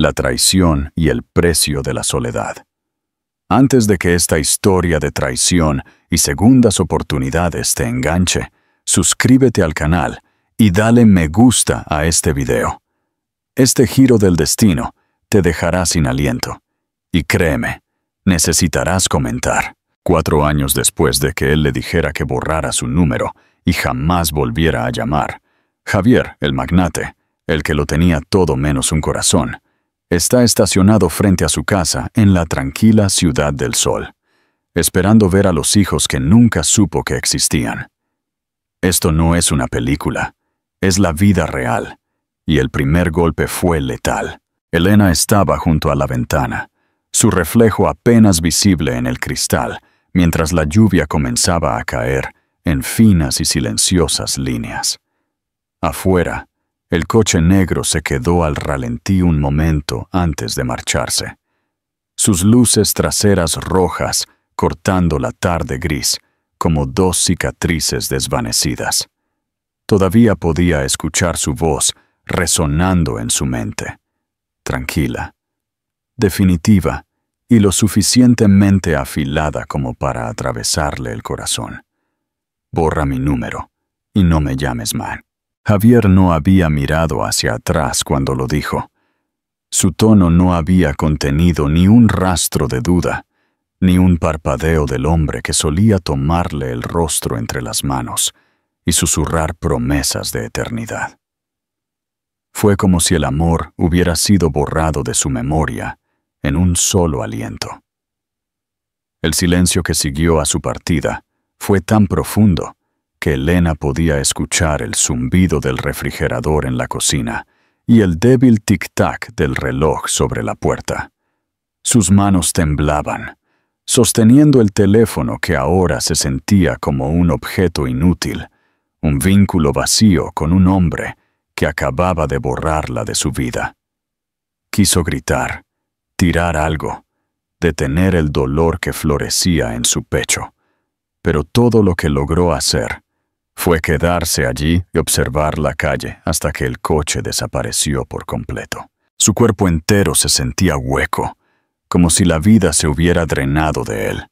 la traición y el precio de la soledad. Antes de que esta historia de traición y segundas oportunidades te enganche, suscríbete al canal y dale me gusta a este video. Este giro del destino te dejará sin aliento. Y créeme, necesitarás comentar. 4 años después de que él le dijera que borrara su número y jamás volviera a llamar, Javier, el magnate, el que lo tenía todo menos un corazón, está estacionado frente a su casa en la tranquila Ciudad del Sol, esperando ver a los hijos que nunca supo que existían. Esto no es una película, es la vida real, y el primer golpe fue letal. Elena estaba junto a la ventana, su reflejo apenas visible en el cristal, mientras la lluvia comenzaba a caer en finas y silenciosas líneas. Afuera, el coche negro se quedó al ralentí un momento antes de marcharse. Sus luces traseras rojas cortando la tarde gris como 2 cicatrices desvanecidas. Todavía podía escuchar su voz resonando en su mente. Tranquila, definitiva y lo suficientemente afilada como para atravesarle el corazón. Borra mi número y no me llames más. Javier no había mirado hacia atrás cuando lo dijo. Su tono no había contenido ni un rastro de duda, ni un parpadeo del hombre que solía tomarle el rostro entre las manos y susurrar promesas de eternidad. Fue como si el amor hubiera sido borrado de su memoria en un solo aliento. El silencio que siguió a su partida fue tan profundo que Elena podía escuchar el zumbido del refrigerador en la cocina y el débil tic-tac del reloj sobre la puerta. Sus manos temblaban, sosteniendo el teléfono que ahora se sentía como un objeto inútil, un vínculo vacío con un hombre que acababa de borrarla de su vida. Quiso gritar, tirar algo, detener el dolor que florecía en su pecho, pero todo lo que logró hacer fue quedarse allí y observar la calle hasta que el coche desapareció por completo. Su cuerpo entero se sentía hueco, como si la vida se hubiera drenado de él.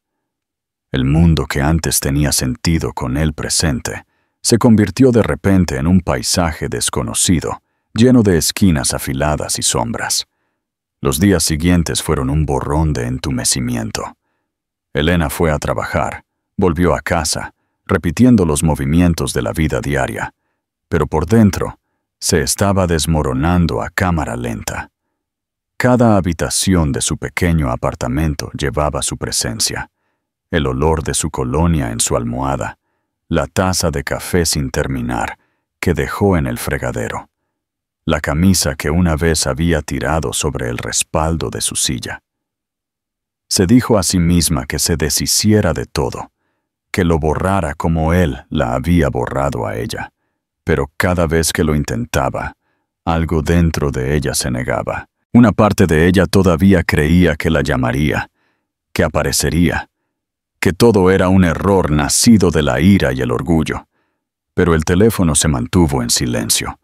El mundo que antes tenía sentido con él presente se convirtió de repente en un paisaje desconocido, lleno de esquinas afiladas y sombras. Los días siguientes fueron un borrón de entumecimiento. Elena fue a trabajar, volvió a casa, repitiendo los movimientos de la vida diaria, pero por dentro se estaba desmoronando a cámara lenta. Cada habitación de su pequeño apartamento llevaba su presencia, el olor de su colonia en su almohada, la taza de café sin terminar que dejó en el fregadero, la camisa que una vez había tirado sobre el respaldo de su silla. Se dijo a sí misma que se deshiciera de todo, que lo borrara como él la había borrado a ella, pero cada vez que lo intentaba, algo dentro de ella se negaba. Una parte de ella todavía creía que la llamaría, que aparecería, que todo era un error nacido de la ira y el orgullo, pero el teléfono se mantuvo en silencio,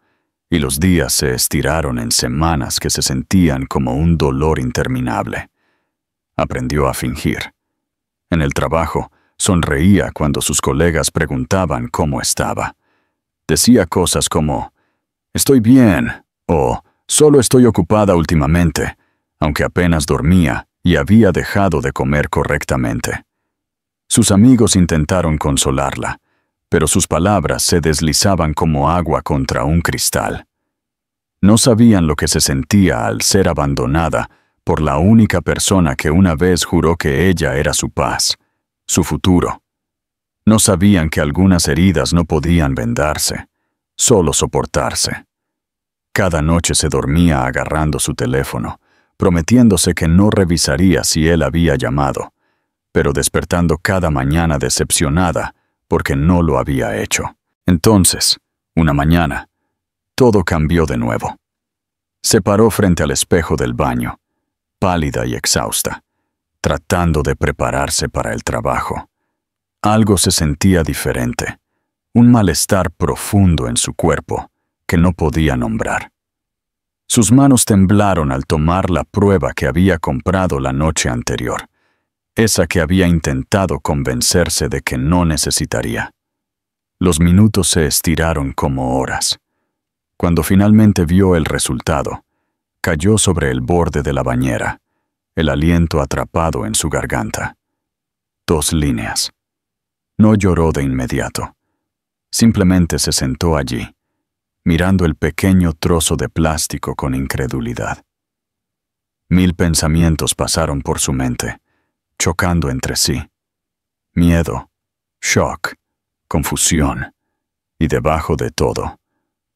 y los días se estiraron en semanas que se sentían como un dolor interminable. Aprendió a fingir. En el trabajo, sonreía cuando sus colegas preguntaban cómo estaba. Decía cosas como, «Estoy bien», o «Solo estoy ocupada últimamente», aunque apenas dormía y había dejado de comer correctamente. Sus amigos intentaron consolarla, pero sus palabras se deslizaban como agua contra un cristal. No sabían lo que se sentía al ser abandonada por la única persona que una vez juró que ella era su paz, su futuro. No sabían que algunas heridas no podían vendarse, solo soportarse. Cada noche se dormía agarrando su teléfono, prometiéndose que no revisaría si él había llamado, pero despertando cada mañana decepcionada porque no lo había hecho. Entonces, una mañana, todo cambió de nuevo. Se paró frente al espejo del baño, pálida y exhausta, tratando de prepararse para el trabajo. Algo se sentía diferente, un malestar profundo en su cuerpo que no podía nombrar. Sus manos temblaron al tomar la prueba que había comprado la noche anterior, esa que había intentado convencerse de que no necesitaría. Los minutos se estiraron como horas. Cuando finalmente vio el resultado, cayó sobre el borde de la bañera, el aliento atrapado en su garganta. 2 líneas. No lloró de inmediato. Simplemente se sentó allí, mirando el pequeño trozo de plástico con incredulidad. 1000 pensamientos pasaron por su mente, chocando entre sí. Miedo, shock, confusión, y debajo de todo,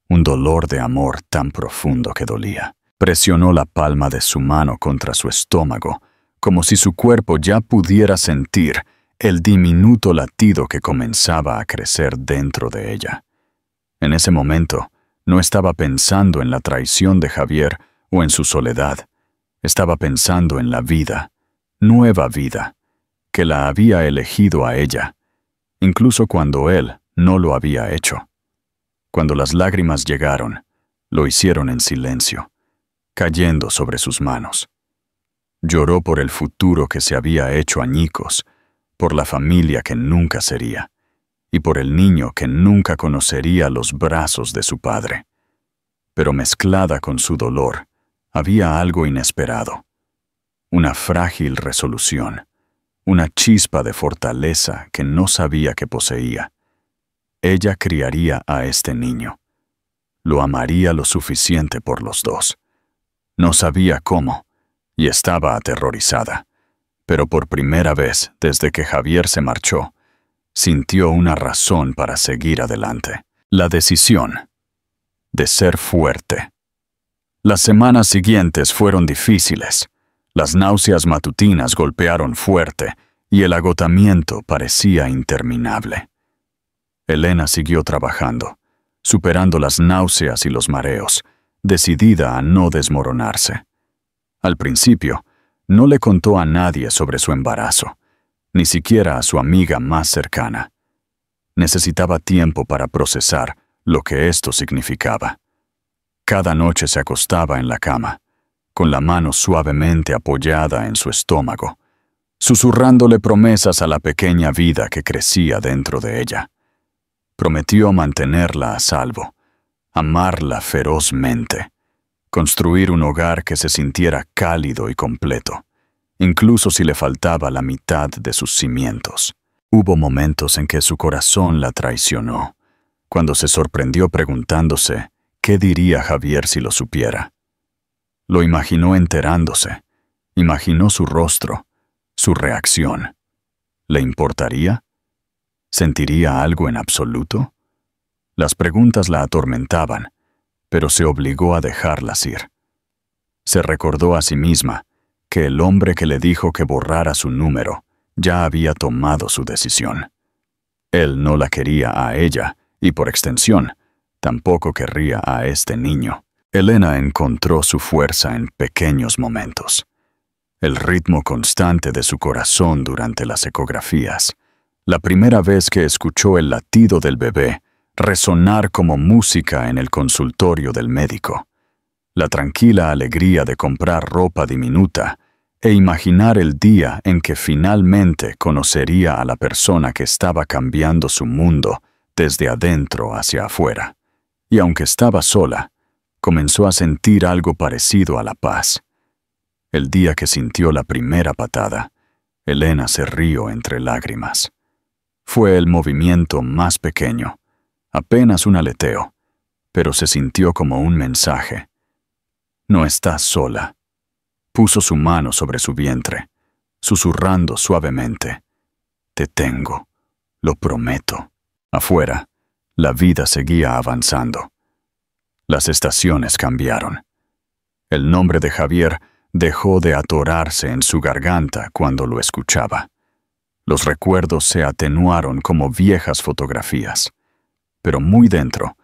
un dolor de amor tan profundo que dolía. Presionó la palma de su mano contra su estómago, como si su cuerpo ya pudiera sentir el diminuto latido que comenzaba a crecer dentro de ella. En ese momento, no estaba pensando en la traición de Javier o en su soledad. Estaba pensando en la vida, nueva vida, que la había elegido a ella, incluso cuando él no lo había hecho. Cuando las lágrimas llegaron, lo hicieron en silencio, cayendo sobre sus manos. Lloró por el futuro que se había hecho añicos, por la familia que nunca sería, y por el niño que nunca conocería los brazos de su padre. Pero mezclada con su dolor, había algo inesperado. Una frágil resolución, una chispa de fortaleza que no sabía que poseía. Ella criaría a este niño. Lo amaría lo suficiente por los dos. No sabía cómo, y estaba aterrorizada. Pero por primera vez desde que Javier se marchó, sintió una razón para seguir adelante. La decisión de ser fuerte. Las semanas siguientes fueron difíciles. Las náuseas matutinas golpearon fuerte y el agotamiento parecía interminable. Elena siguió trabajando, superando las náuseas y los mareos, decidida a no desmoronarse. Al principio, no le contó a nadie sobre su embarazo, ni siquiera a su amiga más cercana. Necesitaba tiempo para procesar lo que esto significaba. Cada noche se acostaba en la cama, con la mano suavemente apoyada en su estómago, susurrándole promesas a la pequeña vida que crecía dentro de ella. Prometió mantenerla a salvo, amarla ferozmente, construir un hogar que se sintiera cálido y completo, incluso si le faltaba la mitad de sus cimientos. Hubo momentos en que su corazón la traicionó, cuando se sorprendió preguntándose qué diría Javier si lo supiera. Lo imaginó enterándose, imaginó su rostro, su reacción. ¿Le importaría? ¿Sentiría algo en absoluto? Las preguntas la atormentaban, pero se obligó a dejarlas ir. Se recordó a sí misma que el hombre que le dijo que borrara su número ya había tomado su decisión. Él no la quería a ella y, por extensión, tampoco querría a este niño. Elena encontró su fuerza en pequeños momentos. El ritmo constante de su corazón durante las ecografías. La primera vez que escuchó el latido del bebé resonar como música en el consultorio del médico. La tranquila alegría de comprar ropa diminuta e imaginar el día en que finalmente conocería a la persona que estaba cambiando su mundo desde adentro hacia afuera. Y aunque estaba sola, comenzó a sentir algo parecido a la paz. El día que sintió la primera patada, Elena se rió entre lágrimas. Fue el movimiento más pequeño, apenas un aleteo, pero se sintió como un mensaje. No estás sola. Puso su mano sobre su vientre, susurrando suavemente. Te tengo, lo prometo. Afuera, la vida seguía avanzando. Las estaciones cambiaron. El nombre de Javier dejó de atorarse en su garganta cuando lo escuchaba. Los recuerdos se atenuaron como viejas fotografías, pero muy dentro,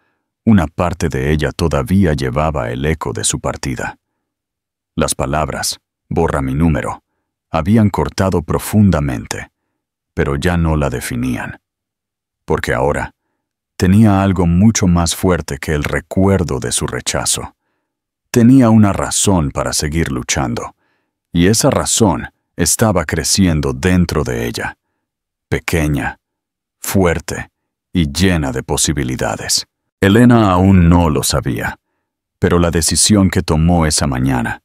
una parte de ella todavía llevaba el eco de su partida. Las palabras, borra mi número, habían cortado profundamente, pero ya no la definían. Porque ahora tenía algo mucho más fuerte que el recuerdo de su rechazo. tenía una razón para seguir luchando, y esa razón estaba creciendo dentro de ella, pequeña, fuerte y llena de posibilidades. Elena aún no lo sabía, pero la decisión que tomó esa mañana,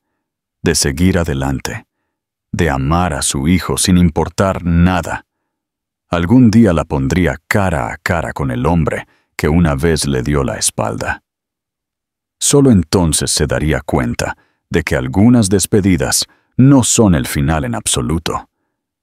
de seguir adelante, de amar a su hijo sin importar nada, algún día la pondría cara a cara con el hombre que una vez le dio la espalda. Solo entonces se daría cuenta de que algunas despedidas no son el final en absoluto,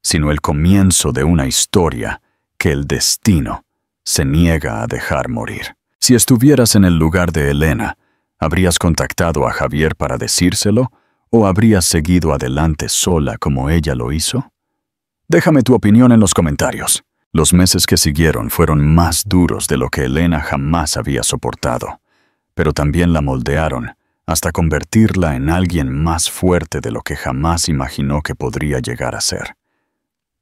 sino el comienzo de una historia que el destino se niega a dejar morir. Si estuvieras en el lugar de Elena, ¿habrías contactado a Javier para decírselo o habrías seguido adelante sola como ella lo hizo? Déjame tu opinión en los comentarios. Los meses que siguieron fueron más duros de lo que Elena jamás había soportado, pero también la moldearon hasta convertirla en alguien más fuerte de lo que jamás imaginó que podría llegar a ser.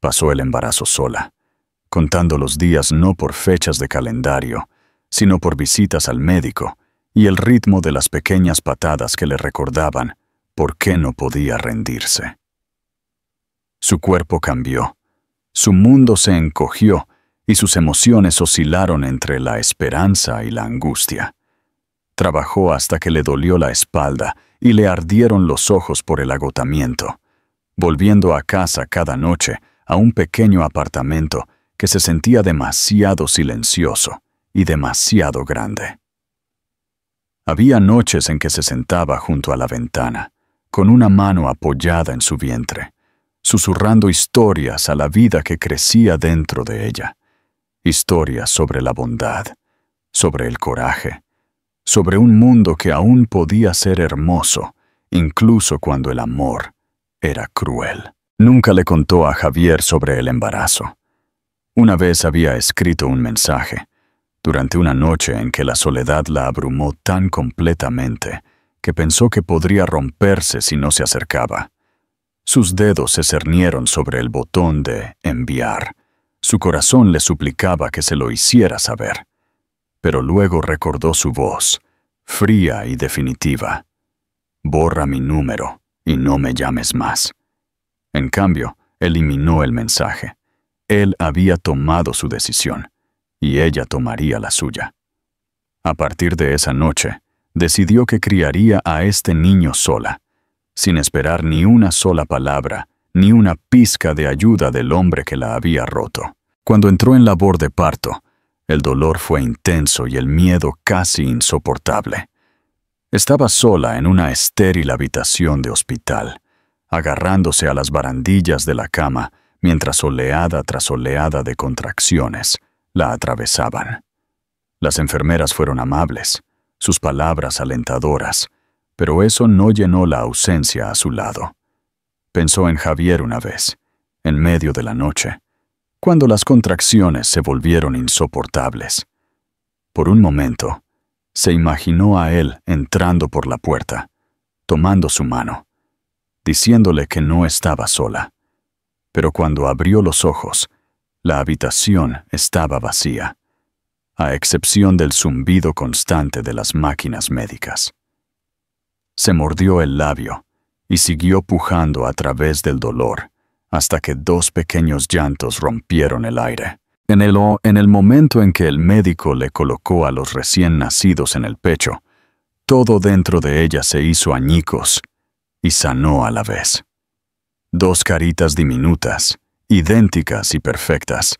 Pasó el embarazo sola, contando los días no por fechas de calendario, sino por visitas al médico y el ritmo de las pequeñas patadas que le recordaban por qué no podía rendirse. Su cuerpo cambió, su mundo se encogió y sus emociones oscilaron entre la esperanza y la angustia. Trabajó hasta que le dolió la espalda y le ardieron los ojos por el agotamiento, volviendo a casa cada noche a un pequeño apartamento que se sentía demasiado silencioso y demasiado grande. Había noches en que se sentaba junto a la ventana, con una mano apoyada en su vientre, susurrando historias a la vida que crecía dentro de ella, historias sobre la bondad, sobre el coraje, sobre un mundo que aún podía ser hermoso, incluso cuando el amor era cruel. Nunca le contó a Javier sobre el embarazo. Una vez había escrito un mensaje, durante una noche en que la soledad la abrumó tan completamente que pensó que podría romperse si no se acercaba. Sus dedos se cernieron sobre el botón de enviar. Su corazón le suplicaba que se lo hiciera saber. Pero luego recordó su voz, fría y definitiva. Borra mi número y no me llames más. En cambio, eliminó el mensaje. Él había tomado su decisión, y ella tomaría la suya. A partir de esa noche, decidió que criaría a este niño sola, sin esperar ni una sola palabra, ni una pizca de ayuda del hombre que la había roto. Cuando entró en labor de parto, el dolor fue intenso y el miedo casi insoportable. Estaba sola en una estéril habitación de hospital, agarrándose a las barandillas de la cama mientras oleada tras oleada de contracciones la atravesaban. Las enfermeras fueron amables, sus palabras alentadoras, pero eso no llenó la ausencia a su lado. Pensó en Javier una vez, en medio de la noche, cuando las contracciones se volvieron insoportables. Por un momento, se imaginó a él entrando por la puerta, tomando su mano, diciéndole que no estaba sola. Pero cuando abrió los ojos, la habitación estaba vacía, a excepción del zumbido constante de las máquinas médicas. Se mordió el labio y siguió pujando a través del dolor hasta que dos pequeños llantos rompieron el aire. En el momento en que el médico le colocó a los recién nacidos en el pecho, todo dentro de ella se hizo añicos y sanó a la vez. Dos caritas diminutas, idénticas y perfectas,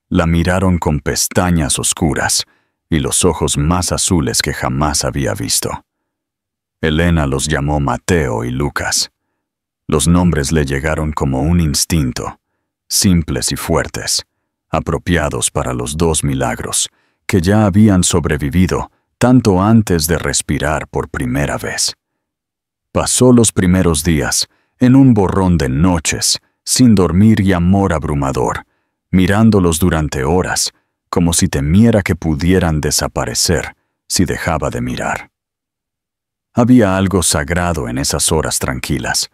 la miraron con pestañas oscuras y los ojos más azules que jamás había visto. Elena los llamó Mateo y Lucas. Los nombres le llegaron como un instinto, simples y fuertes, apropiados para los dos milagros, que ya habían sobrevivido tanto antes de respirar por primera vez. Pasó los primeros días en un borrón de noches, sin dormir y amor abrumador, mirándolos durante horas, como si temiera que pudieran desaparecer si dejaba de mirar. Había algo sagrado en esas horas tranquilas,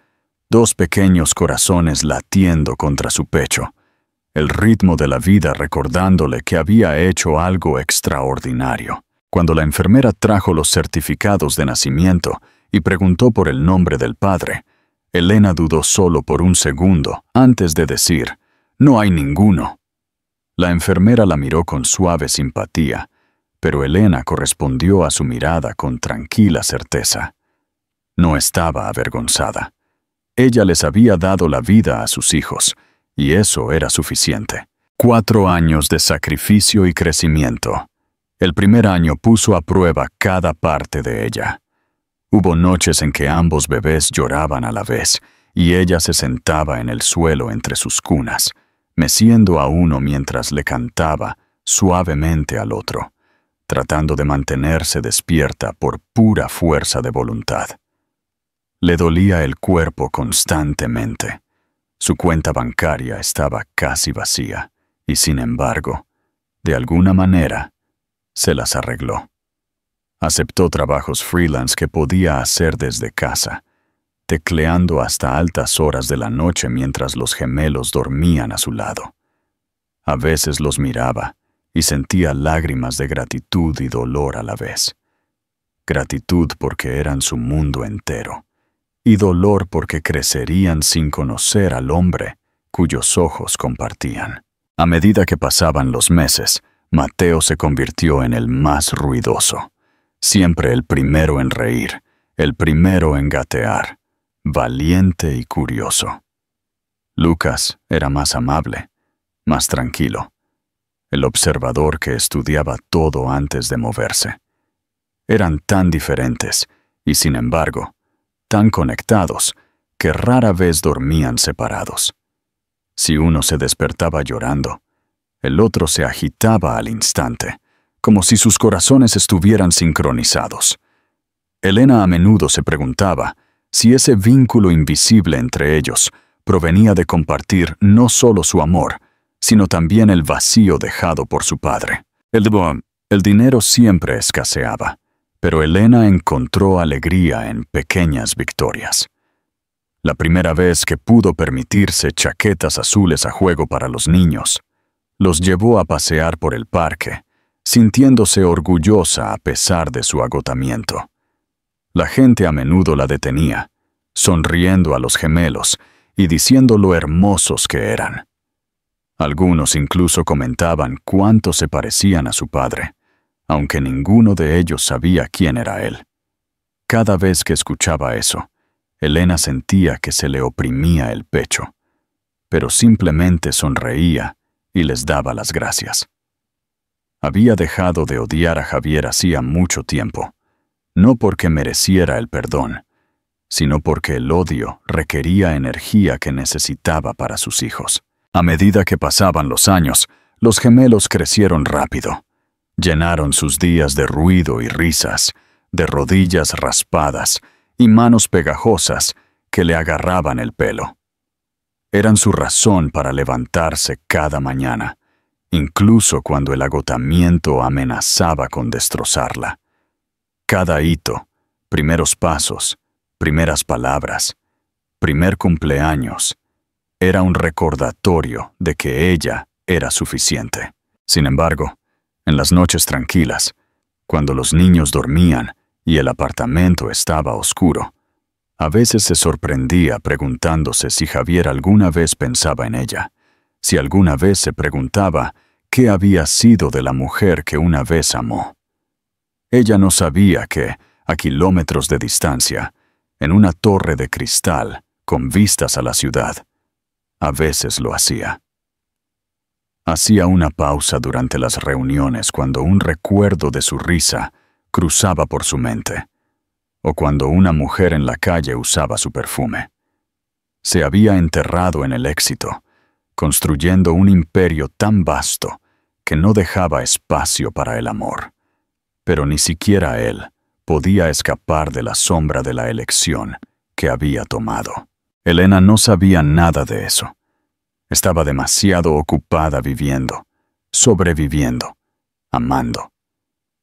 dos pequeños corazones latiendo contra su pecho, el ritmo de la vida recordándole que había hecho algo extraordinario. Cuando la enfermera trajo los certificados de nacimiento y preguntó por el nombre del padre. Elena dudó solo por un segundo antes de decir, «No hay ninguno». La enfermera la miró con suave simpatía, pero Elena correspondió a su mirada con tranquila certeza. No estaba avergonzada. Ella les había dado la vida a sus hijos, y eso era suficiente. 4 años de sacrificio y crecimiento. El primer año puso a prueba cada parte de ella. Hubo noches en que ambos bebés lloraban a la vez, y ella se sentaba en el suelo entre sus cunas, meciendo a uno mientras le cantaba suavemente al otro, tratando de mantenerse despierta por pura fuerza de voluntad. Le dolía el cuerpo constantemente. Su cuenta bancaria estaba casi vacía, y sin embargo, de alguna manera, se las arregló. Aceptó trabajos freelance que podía hacer desde casa, tecleando hasta altas horas de la noche mientras los gemelos dormían a su lado. A veces los miraba y sentía lágrimas de gratitud y dolor a la vez. Gratitud porque eran su mundo entero, y dolor porque crecerían sin conocer al hombre cuyos ojos compartían. A medida que pasaban los meses, Mateo se convirtió en el más ruidoso, siempre el primero en reír, el primero en gatear, valiente y curioso. Lucas era más amable, más tranquilo, el observador que estudiaba todo antes de moverse. Eran tan diferentes y, sin embargo, tan conectados que rara vez dormían separados. Si uno se despertaba llorando, el otro se agitaba al instante, como si sus corazones estuvieran sincronizados. Elena a menudo se preguntaba si ese vínculo invisible entre ellos provenía de compartir no solo su amor, sino también el vacío dejado por su padre. El dinero siempre escaseaba, pero Elena encontró alegría en pequeñas victorias. La primera vez que pudo permitirse chaquetas azules a juego para los niños, los llevó a pasear por el parque, sintiéndose orgullosa a pesar de su agotamiento. La gente a menudo la detenía, sonriendo a los gemelos y diciendo lo hermosos que eran. Algunos incluso comentaban cuánto se parecían a su padre, aunque ninguno de ellos sabía quién era él. Cada vez que escuchaba eso, Elena sentía que se le oprimía el pecho, pero simplemente sonreía y les daba las gracias. Había dejado de odiar a Javier hacía mucho tiempo, no porque mereciera el perdón, sino porque el odio requería energía que necesitaba para sus hijos. A medida que pasaban los años, los gemelos crecieron rápido. Llenaron sus días de ruido y risas, de rodillas raspadas y manos pegajosas que le agarraban el pelo. Eran su razón para levantarse cada mañana, incluso cuando el agotamiento amenazaba con destrozarla. Cada hito, primeros pasos, primeras palabras, primer cumpleaños, era un recordatorio de que ella era suficiente. Sin embargo, en las noches tranquilas, cuando los niños dormían y el apartamento estaba oscuro, a veces se sorprendía preguntándose si Javier alguna vez pensaba en ella, si alguna vez se preguntaba qué había sido de la mujer que una vez amó. Ella no sabía que, a kilómetros de distancia, en una torre de cristal con vistas a la ciudad, a veces lo hacía. Hacía una pausa durante las reuniones cuando un recuerdo de su risa cruzaba por su mente, o cuando una mujer en la calle usaba su perfume. Se había enterrado en el éxito, construyendo un imperio tan vasto que no dejaba espacio para el amor. Pero ni siquiera él podía escapar de la sombra de la elección que había tomado. Elena no sabía nada de eso. Estaba demasiado ocupada viviendo, sobreviviendo, amando.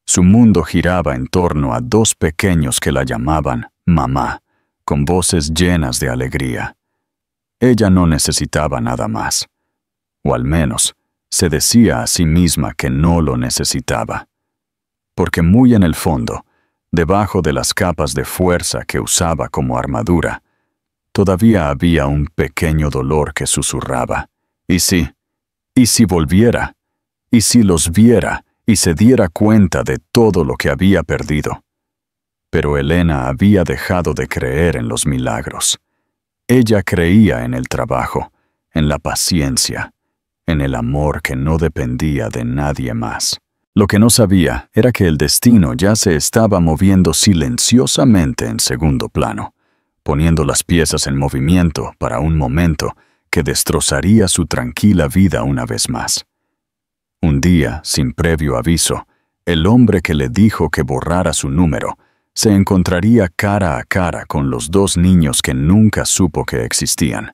Su mundo giraba en torno a 2 pequeños que la llamaban mamá, con voces llenas de alegría. Ella no necesitaba nada más, o al menos se decía a sí misma que no lo necesitaba, porque muy en el fondo, debajo de las capas de fuerza que usaba como armadura, todavía había un pequeño dolor que susurraba. ¿Y si volviera? ¿Y si los viera y se diera cuenta de todo lo que había perdido? Pero Elena había dejado de creer en los milagros. Ella creía en el trabajo, en la paciencia, en el amor que no dependía de nadie más. Lo que no sabía era que el destino ya se estaba moviendo silenciosamente en segundo plano, poniendo las piezas en movimiento para un momento que destrozaría su tranquila vida una vez más. Un día, sin previo aviso, el hombre que le dijo que borrara su número se encontraría cara a cara con los dos niños que nunca supo que existían.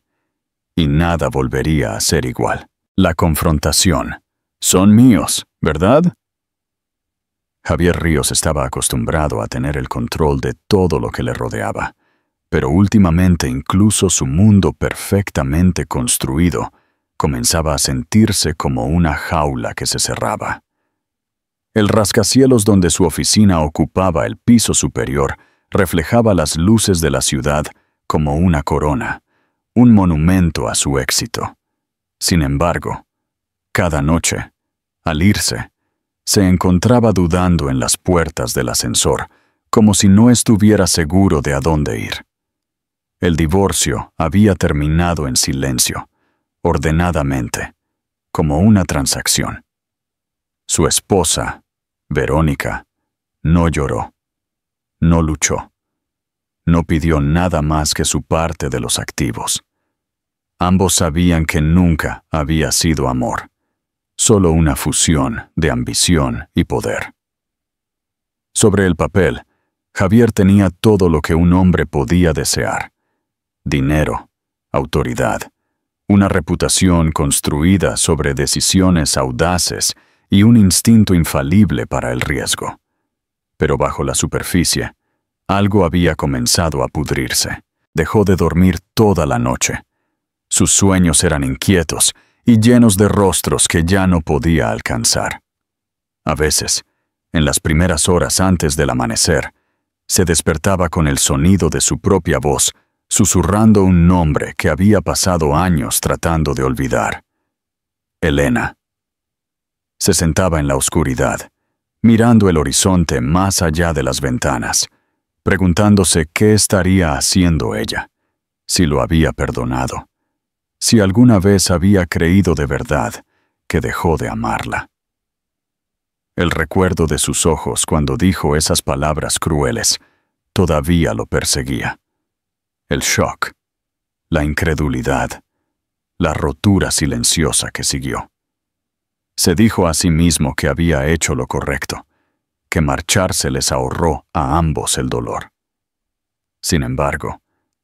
Y nada volvería a ser igual. La confrontación. Son míos, ¿verdad? Javier Ríos estaba acostumbrado a tener el control de todo lo que le rodeaba, pero últimamente incluso su mundo perfectamente construido comenzaba a sentirse como una jaula que se cerraba. El rascacielos donde su oficina ocupaba el piso superior reflejaba las luces de la ciudad como una corona, un monumento a su éxito. Sin embargo, cada noche, al irse, se encontraba dudando en las puertas del ascensor, como si no estuviera seguro de a dónde ir. El divorcio había terminado en silencio, ordenadamente, como una transacción. Su esposa, Verónica, no lloró, no luchó, no pidió nada más que su parte de los activos. Ambos sabían que nunca había sido amor, solo una fusión de ambición y poder. Sobre el papel, Javier tenía todo lo que un hombre podía desear: dinero, autoridad, una reputación construida sobre decisiones audaces y un instinto infalible para el riesgo. Pero bajo la superficie, algo había comenzado a pudrirse. Dejó de dormir toda la noche. Sus sueños eran inquietos y llenos de rostros que ya no podía alcanzar. A veces, en las primeras horas antes del amanecer, se despertaba con el sonido de su propia voz, susurrando un nombre que había pasado años tratando de olvidar: Elena. Se sentaba en la oscuridad, mirando el horizonte más allá de las ventanas, preguntándose qué estaría haciendo ella, si lo había perdonado, si alguna vez había creído de verdad que dejó de amarla. El recuerdo de sus ojos cuando dijo esas palabras crueles todavía lo perseguía. El shock, la incredulidad, la rotura silenciosa que siguió. Se dijo a sí mismo que había hecho lo correcto, que marcharse les ahorró a ambos el dolor. Sin embargo,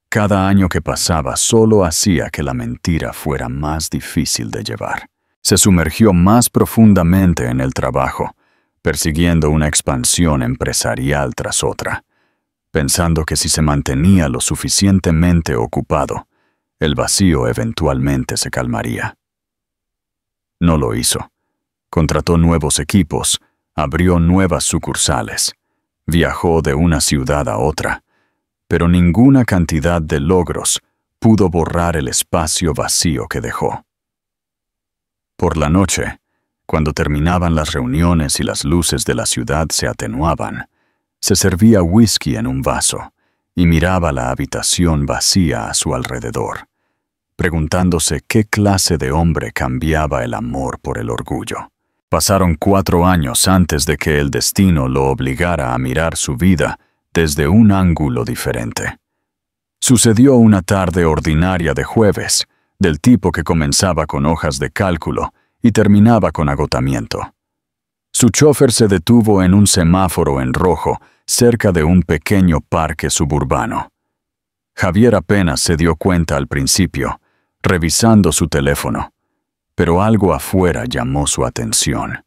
cada año que pasaba solo hacía que la mentira fuera más difícil de llevar. Se sumergió más profundamente en el trabajo, persiguiendo una expansión empresarial tras otra, pensando que si se mantenía lo suficientemente ocupado, el vacío eventualmente se calmaría. No lo hizo. Contrató nuevos equipos, abrió nuevas sucursales, viajó de una ciudad a otra, pero ninguna cantidad de logros pudo borrar el espacio vacío que dejó. Por la noche, cuando terminaban las reuniones y las luces de la ciudad se atenuaban, se servía whisky en un vaso y miraba la habitación vacía a su alrededor, preguntándose qué clase de hombre cambiaba el amor por el orgullo. Pasaron 4 años antes de que el destino lo obligara a mirar su vida desde un ángulo diferente. Sucedió una tarde ordinaria de jueves, del tipo que comenzaba con hojas de cálculo y terminaba con agotamiento. Su chofer se detuvo en un semáforo en rojo cerca de un pequeño parque suburbano. Javier apenas se dio cuenta al principio, revisando su teléfono, pero algo afuera llamó su atención.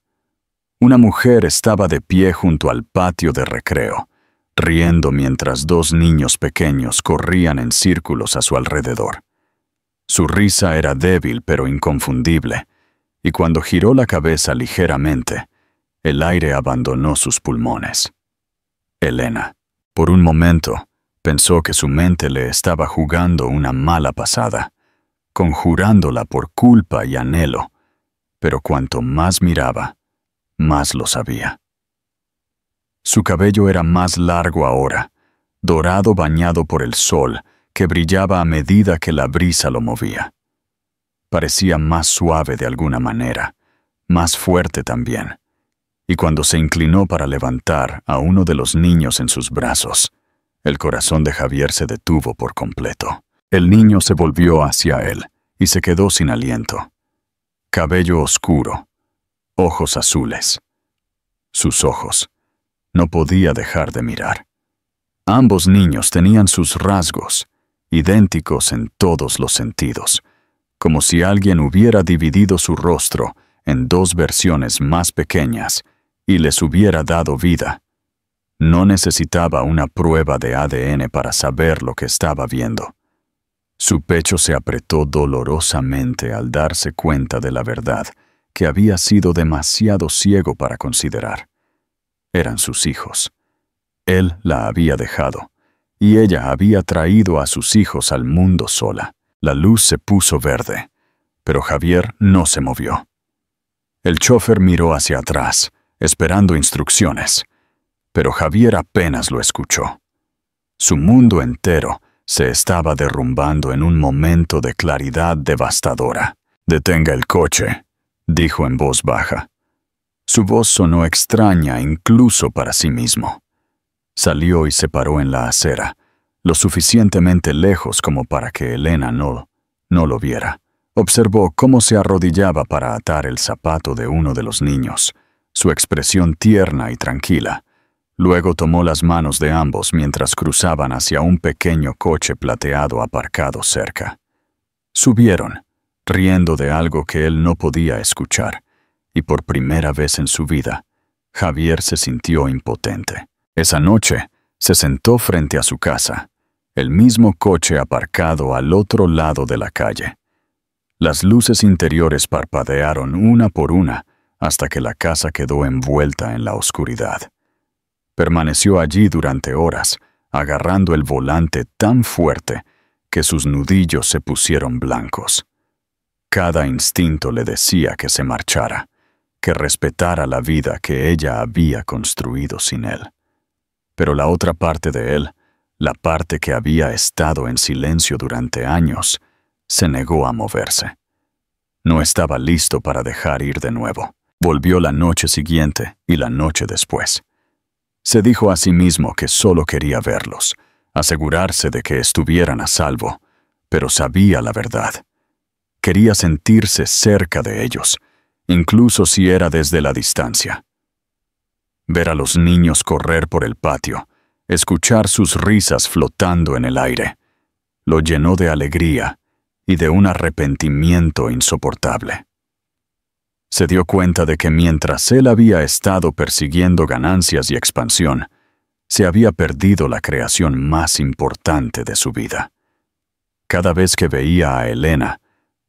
Una mujer estaba de pie junto al patio de recreo, riendo mientras 2 niños pequeños corrían en círculos a su alrededor. Su risa era débil pero inconfundible, y cuando giró la cabeza ligeramente, el aire abandonó sus pulmones. Elena. Por un momento, pensó que su mente le estaba jugando una mala pasada, conjurándola por culpa y anhelo, pero cuanto más miraba, más lo sabía. Su cabello era más largo ahora, dorado bañado por el sol, que brillaba a medida que la brisa lo movía. Parecía más suave de alguna manera, más fuerte también, y cuando se inclinó para levantar a uno de los niños en sus brazos, el corazón de Javier se detuvo por completo. El niño se volvió hacia él y se quedó sin aliento. Cabello oscuro, ojos azules. Sus ojos. No podía dejar de mirar. Ambos niños tenían sus rasgos, idénticos en todos los sentidos, como si alguien hubiera dividido su rostro en dos versiones más pequeñas y les hubiera dado vida. No necesitaba una prueba de ADN para saber lo que estaba viendo. Su pecho se apretó dolorosamente al darse cuenta de la verdad que había sido demasiado ciego para considerar. Eran sus hijos. Él la había dejado, y ella había traído a sus hijos al mundo sola. La luz se puso verde, pero Javier no se movió. El chófer miró hacia atrás, esperando instrucciones, pero Javier apenas lo escuchó. Su mundo entero se estaba derrumbando en un momento de claridad devastadora. «Detenga el coche», dijo en voz baja. Su voz sonó extraña incluso para sí mismo. Salió y se paró en la acera, lo suficientemente lejos como para que Elena no lo viera. Observó cómo se arrodillaba para atar el zapato de uno de los niños, su expresión tierna y tranquila. Luego tomó las manos de ambos mientras cruzaban hacia un pequeño coche plateado aparcado cerca. Subieron, riendo de algo que él no podía escuchar, y por primera vez en su vida, Javier se sintió impotente. Esa noche, se sentó frente a su casa, el mismo coche aparcado al otro lado de la calle. Las luces interiores parpadearon una por una hasta que la casa quedó envuelta en la oscuridad. Permaneció allí durante horas, agarrando el volante tan fuerte que sus nudillos se pusieron blancos. Cada instinto le decía que se marchara, que respetara la vida que ella había construido sin él. Pero la otra parte de él, la parte que había estado en silencio durante años, se negó a moverse. No estaba listo para dejar ir de nuevo. Volvió la noche siguiente y la noche después. Se dijo a sí mismo que solo quería verlos, asegurarse de que estuvieran a salvo, pero sabía la verdad. Quería sentirse cerca de ellos, incluso si era desde la distancia. Ver a los niños correr por el patio, escuchar sus risas flotando en el aire, lo llenó de alegría y de un arrepentimiento insoportable. Se dio cuenta de que mientras él había estado persiguiendo ganancias y expansión, se había perdido la creación más importante de su vida. Cada vez que veía a Elena,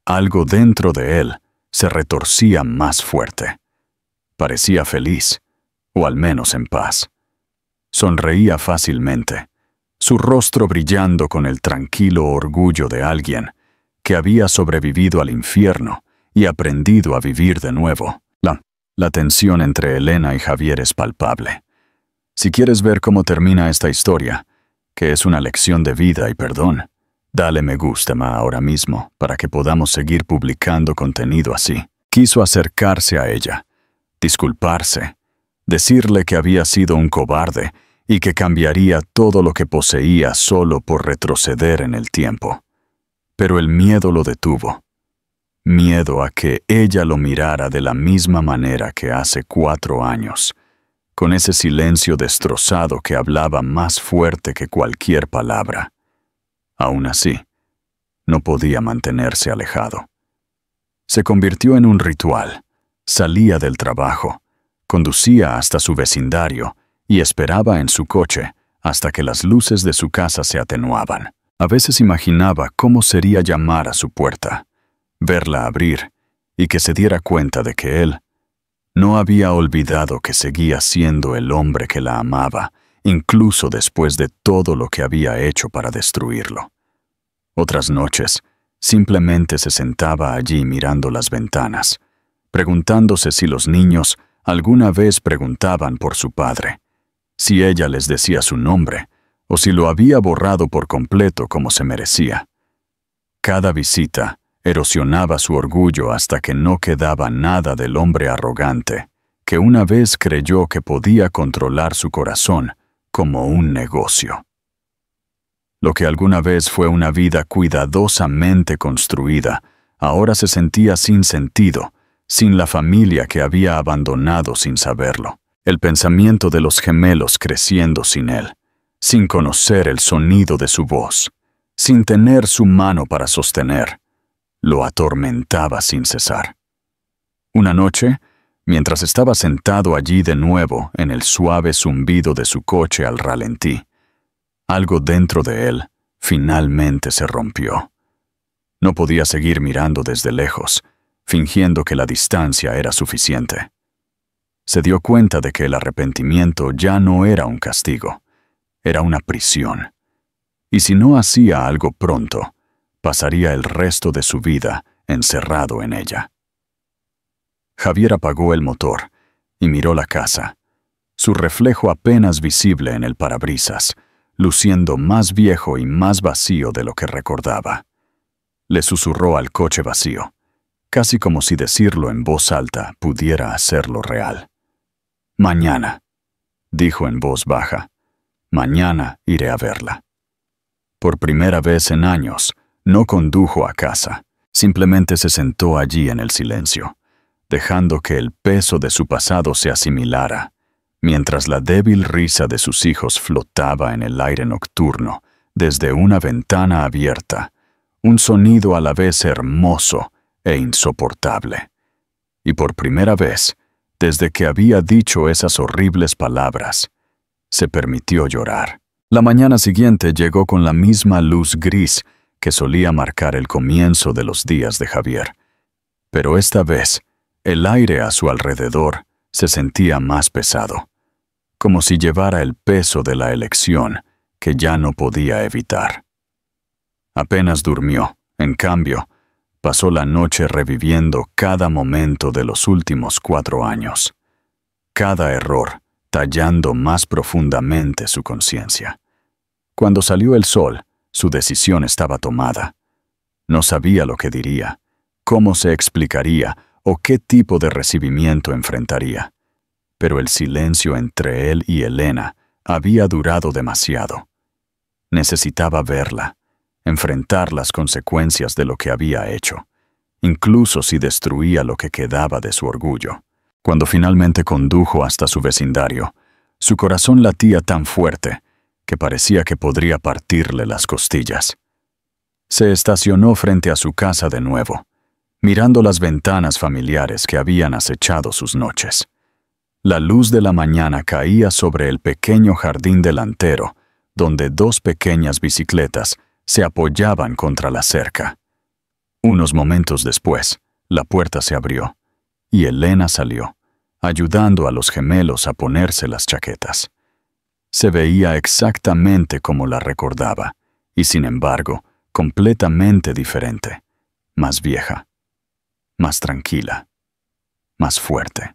algo dentro de él se retorcía más fuerte. Parecía feliz, o al menos en paz. Sonreía fácilmente, su rostro brillando con el tranquilo orgullo de alguien que había sobrevivido al infierno y aprendido a vivir de nuevo. La tensión entre Elena y Javier es palpable. Si quieres ver cómo termina esta historia, que es una lección de vida y perdón, dale me gusta ahora mismo para que podamos seguir publicando contenido así. Quiso acercarse a ella, disculparse, decirle que había sido un cobarde y que cambiaría todo lo que poseía solo por retroceder en el tiempo. Pero el miedo lo detuvo. Miedo a que ella lo mirara de la misma manera que hace 4 años, con ese silencio destrozado que hablaba más fuerte que cualquier palabra. Aún así, no podía mantenerse alejado. Se convirtió en un ritual. Salía del trabajo, conducía hasta su vecindario y esperaba en su coche hasta que las luces de su casa se atenuaban. A veces imaginaba cómo sería llamar a su puerta, verla abrir y que se diera cuenta de que él no había olvidado que seguía siendo el hombre que la amaba incluso después de todo lo que había hecho para destruirlo. Otras noches, simplemente se sentaba allí mirando las ventanas, preguntándose si los niños alguna vez preguntaban por su padre, si ella les decía su nombre, o si lo había borrado por completo como se merecía. Cada visita erosionaba su orgullo hasta que no quedaba nada del hombre arrogante, que una vez creyó que podía controlar su corazón como un negocio. Lo que alguna vez fue una vida cuidadosamente construida, ahora se sentía sin sentido, sin la familia que había abandonado sin saberlo. El pensamiento de los gemelos creciendo sin él, sin conocer el sonido de su voz, sin tener su mano para sostener, lo atormentaba sin cesar. Una noche, mientras estaba sentado allí de nuevo en el suave zumbido de su coche al ralentí, algo dentro de él finalmente se rompió. No podía seguir mirando desde lejos, fingiendo que la distancia era suficiente. Se dio cuenta de que el arrepentimiento ya no era un castigo, era una prisión. Y si no hacía algo pronto, pasaría el resto de su vida encerrado en ella. Javier apagó el motor y miró la casa, su reflejo apenas visible en el parabrisas, luciendo más viejo y más vacío de lo que recordaba. Le susurró al coche vacío, casi como si decirlo en voz alta pudiera hacerlo real. «Mañana», dijo en voz baja, «mañana iré a verla». Por primera vez en años, no condujo a casa, simplemente se sentó allí en el silencio, dejando que el peso de su pasado se asimilara, mientras la débil risa de sus hijos flotaba en el aire nocturno desde una ventana abierta, un sonido a la vez hermoso e insoportable. Y por primera vez, desde que había dicho esas horribles palabras, se permitió llorar. La mañana siguiente llegó con la misma luz gris que solía marcar el comienzo de los días de Javier. Pero esta vez, el aire a su alrededor se sentía más pesado, como si llevara el peso de la elección que ya no podía evitar. Apenas durmió, en cambio, pasó la noche reviviendo cada momento de los últimos 4 años, cada error tallando más profundamente su conciencia. Cuando salió el sol, su decisión estaba tomada. No sabía lo que diría, cómo se explicaría o qué tipo de recibimiento enfrentaría. Pero el silencio entre él y Elena había durado demasiado. Necesitaba verla, enfrentar las consecuencias de lo que había hecho, incluso si destruía lo que quedaba de su orgullo. Cuando finalmente condujo hasta su vecindario, su corazón latía tan fuerte que parecía que podría partirle las costillas. Se estacionó frente a su casa de nuevo, mirando las ventanas familiares que habían acechado sus noches. La luz de la mañana caía sobre el pequeño jardín delantero, donde 2 pequeñas bicicletas se apoyaban contra la cerca. Unos momentos después, la puerta se abrió, y Elena salió, ayudando a los gemelos a ponerse las chaquetas. Se veía exactamente como la recordaba, y sin embargo, completamente diferente, más vieja, más tranquila, más fuerte.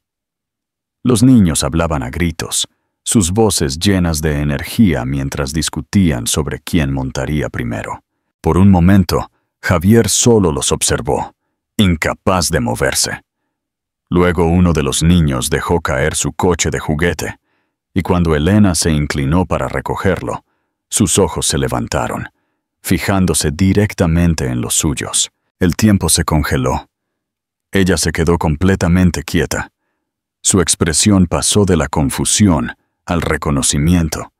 Los niños hablaban a gritos, sus voces llenas de energía mientras discutían sobre quién montaría primero. Por un momento, Javier solo los observó, incapaz de moverse. Luego uno de los niños dejó caer su coche de juguete, y cuando Elena se inclinó para recogerlo, sus ojos se levantaron, fijándose directamente en los suyos. El tiempo se congeló. Ella se quedó completamente quieta. Su expresión pasó de la confusión al reconocimiento,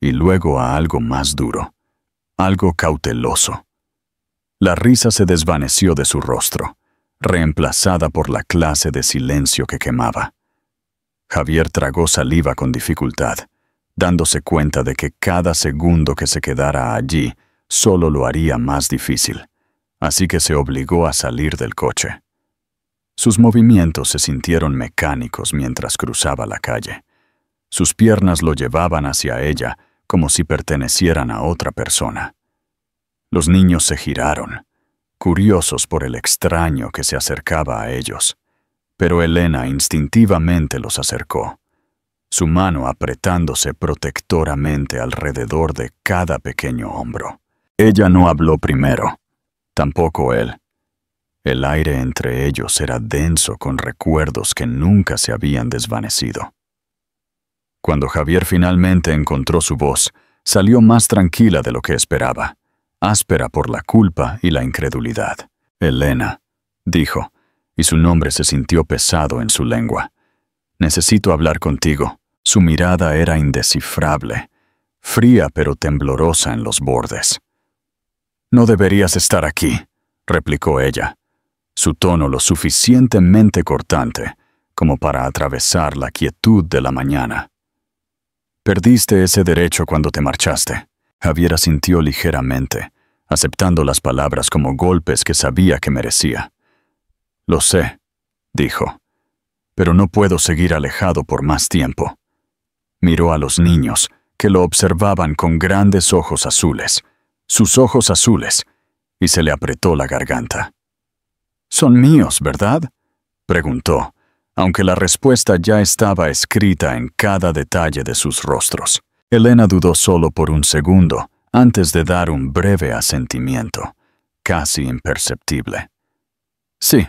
y luego a algo más duro, algo cauteloso. La risa se desvaneció de su rostro, reemplazada por la clase de silencio que quemaba. Javier tragó saliva con dificultad, dándose cuenta de que cada segundo que se quedara allí solo lo haría más difícil, así que se obligó a salir del coche. Sus movimientos se sintieron mecánicos mientras cruzaba la calle. Sus piernas lo llevaban hacia ella como si pertenecieran a otra persona. Los niños se giraron, curiosos por el extraño que se acercaba a ellos, pero Elena instintivamente los acercó, su mano apretándose protectoramente alrededor de cada pequeño hombro. Ella no habló primero, tampoco él. El aire entre ellos era denso con recuerdos que nunca se habían desvanecido. Cuando Javier finalmente encontró su voz, salió más tranquila de lo que esperaba, áspera por la culpa y la incredulidad. «Elena», dijo, y su nombre se sintió pesado en su lengua. «Necesito hablar contigo». Su mirada era indescifrable, fría pero temblorosa en los bordes. «No deberías estar aquí», replicó ella, su tono lo suficientemente cortante como para atravesar la quietud de la mañana. «Perdiste ese derecho cuando te marchaste». Javier asintió ligeramente, aceptando las palabras como golpes que sabía que merecía. «Lo sé», dijo, «pero no puedo seguir alejado por más tiempo». Miró a los niños, que lo observaban con grandes ojos azules, sus ojos azules, y se le apretó la garganta. «Son míos, ¿verdad?», preguntó, aunque la respuesta ya estaba escrita en cada detalle de sus rostros. Elena dudó solo por un segundo antes de dar un breve asentimiento, casi imperceptible. «Sí»,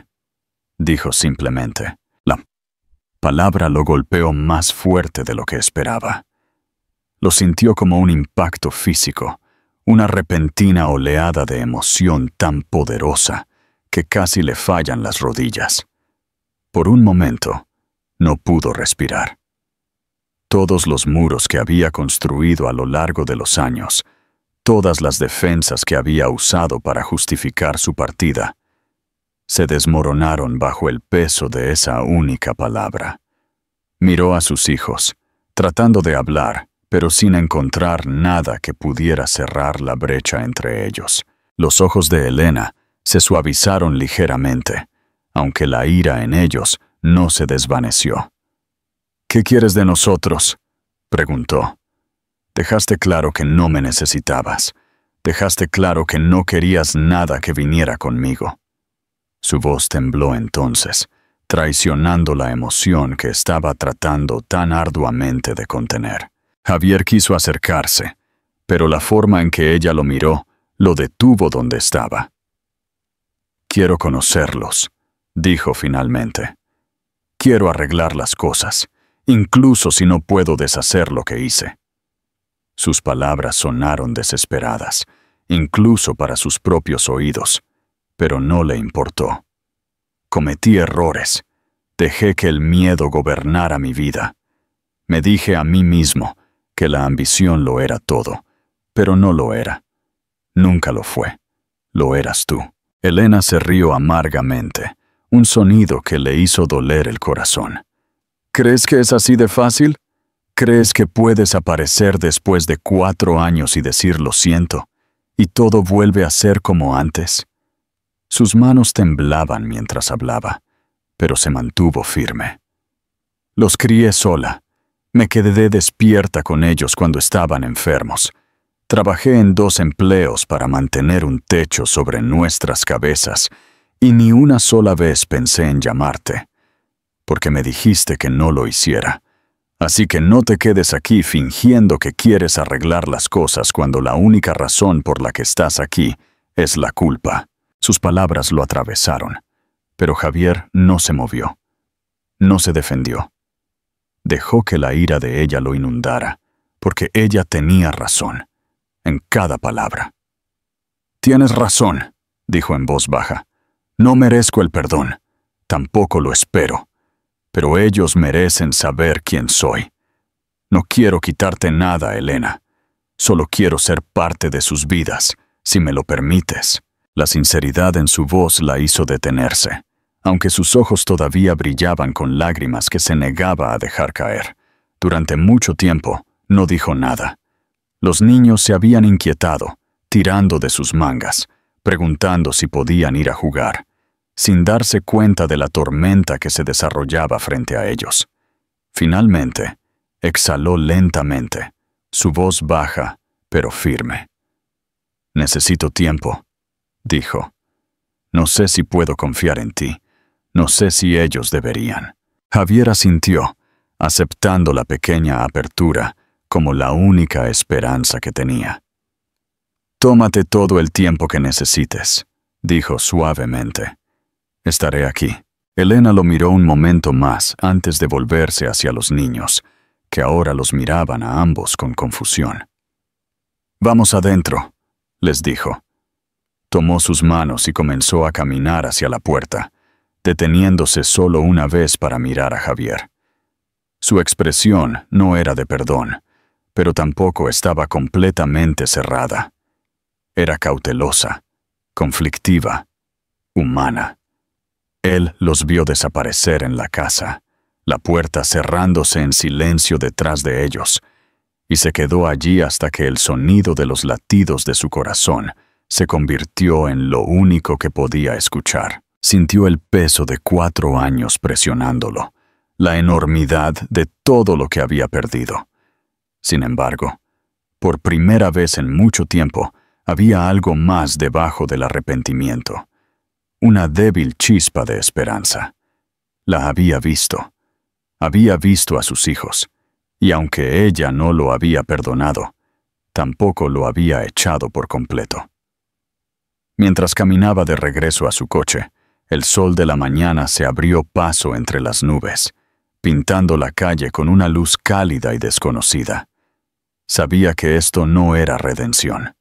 dijo simplemente. La palabra lo golpeó más fuerte de lo que esperaba. Lo sintió como un impacto físico, una repentina oleada de emoción tan poderosa que casi le fallan las rodillas. Por un momento, no pudo respirar. Todos los muros que había construido a lo largo de los años, todas las defensas que había usado para justificar su partida, se desmoronaron bajo el peso de esa única palabra. Miró a sus hijos, tratando de hablar, pero sin encontrar nada que pudiera cerrar la brecha entre ellos. Los ojos de Elena se suavizaron ligeramente, aunque la ira en ellos no se desvaneció. «¿Qué quieres de nosotros?», preguntó. «Dejaste claro que no me necesitabas. Dejaste claro que no querías nada que viniera conmigo». Su voz tembló entonces, traicionando la emoción que estaba tratando tan arduamente de contener. Javier quiso acercarse, pero la forma en que ella lo miró lo detuvo donde estaba. «Quiero conocerlos», dijo finalmente. «Quiero arreglar las cosas, incluso si no puedo deshacer lo que hice». Sus palabras sonaron desesperadas, incluso para sus propios oídos, pero no le importó. «Cometí errores. Dejé que el miedo gobernara mi vida. Me dije a mí mismo que la ambición lo era todo, pero no lo era. Nunca lo fue. Lo eras tú». Elena se rió amargamente, un sonido que le hizo doler el corazón. «¿Crees que es así de fácil? ¿Crees que puedes aparecer después de 4 años y decir lo siento, y todo vuelve a ser como antes?» Sus manos temblaban mientras hablaba, pero se mantuvo firme. «Los crié sola. Me quedé despierta con ellos cuando estaban enfermos. Trabajé en 2 empleos para mantener un techo sobre nuestras cabezas, y ni una sola vez pensé en llamarte, porque me dijiste que no lo hiciera. Así que no te quedes aquí fingiendo que quieres arreglar las cosas cuando la única razón por la que estás aquí es la culpa». Sus palabras lo atravesaron, pero Javier no se movió. No se defendió. Dejó que la ira de ella lo inundara, porque ella tenía razón, en cada palabra. «Tienes razón», dijo en voz baja. «No merezco el perdón, tampoco lo espero, pero ellos merecen saber quién soy. No quiero quitarte nada, Elena. Solo quiero ser parte de sus vidas, si me lo permites». La sinceridad en su voz la hizo detenerse, aunque sus ojos todavía brillaban con lágrimas que se negaba a dejar caer. Durante mucho tiempo no dijo nada. Los niños se habían inquietado, tirando de sus mangas, preguntando si podían ir a jugar, sin darse cuenta de la tormenta que se desarrollaba frente a ellos. Finalmente, Exhaló lentamente, su voz baja, pero firme. «Necesito tiempo», dijo. «No sé si puedo confiar en ti. No sé si ellos deberían». Javier asintió, aceptando la pequeña apertura como la única esperanza que tenía. «Tómate todo el tiempo que necesites», dijo suavemente. «Estaré aquí». Elena lo miró un momento más antes de volverse hacia los niños, que ahora los miraban a ambos con confusión. «Vamos adentro», les dijo. Tomó sus manos y comenzó a caminar hacia la puerta, deteniéndose solo una vez para mirar a Javier. Su expresión no era de perdón, pero tampoco estaba completamente cerrada. Era cautelosa, conflictiva, humana. Él los vio desaparecer en la casa, la puerta cerrándose en silencio detrás de ellos, y se quedó allí hasta que el sonido de los latidos de su corazón se convirtió en lo único que podía escuchar. Sintió el peso de 4 años presionándolo, la enormidad de todo lo que había perdido. Sin embargo, por primera vez en mucho tiempo, había algo más debajo del arrepentimiento. Una débil chispa de esperanza. La había visto. Había visto a sus hijos, y aunque ella no lo había perdonado, tampoco lo había echado por completo. Mientras caminaba de regreso a su coche, el sol de la mañana se abrió paso entre las nubes, pintando la calle con una luz cálida y desconocida. Sabía que esto no era redención.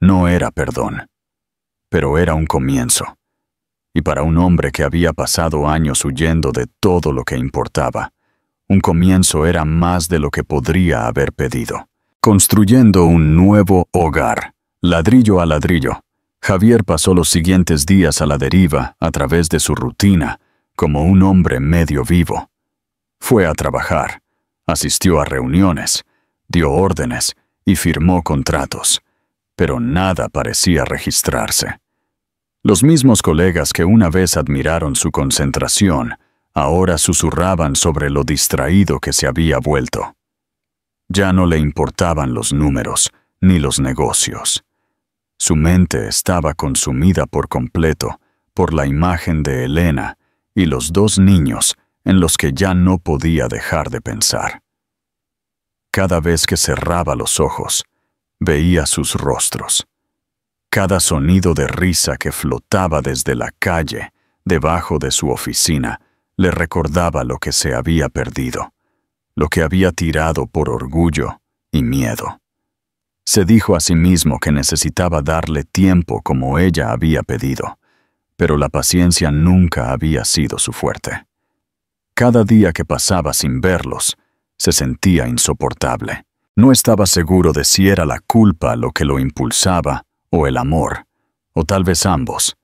No era perdón. Pero era un comienzo. Y para un hombre que había pasado años huyendo de todo lo que importaba, un comienzo era más de lo que podría haber pedido. Construyendo un nuevo hogar, ladrillo a ladrillo, Javier pasó los siguientes días a la deriva a través de su rutina, como un hombre medio vivo. Fue a trabajar, asistió a reuniones, dio órdenes y firmó contratos, pero nada parecía registrarse. Los mismos colegas que una vez admiraron su concentración, ahora susurraban sobre lo distraído que se había vuelto. Ya no le importaban los números ni los negocios. Su mente estaba consumida por completo por la imagen de Elena y los 2 niños en los que ya no podía dejar de pensar. Cada vez que cerraba los ojos, veía sus rostros. Cada sonido de risa que flotaba desde la calle, debajo de su oficina, le recordaba lo que se había perdido, lo que había tirado por orgullo y miedo. Se dijo a sí mismo que necesitaba darle tiempo como ella había pedido, pero la paciencia nunca había sido su fuerte. Cada día que pasaba sin verlos, se sentía insoportable. No estaba seguro de si era la culpa lo que lo impulsaba o el amor, o tal vez ambos,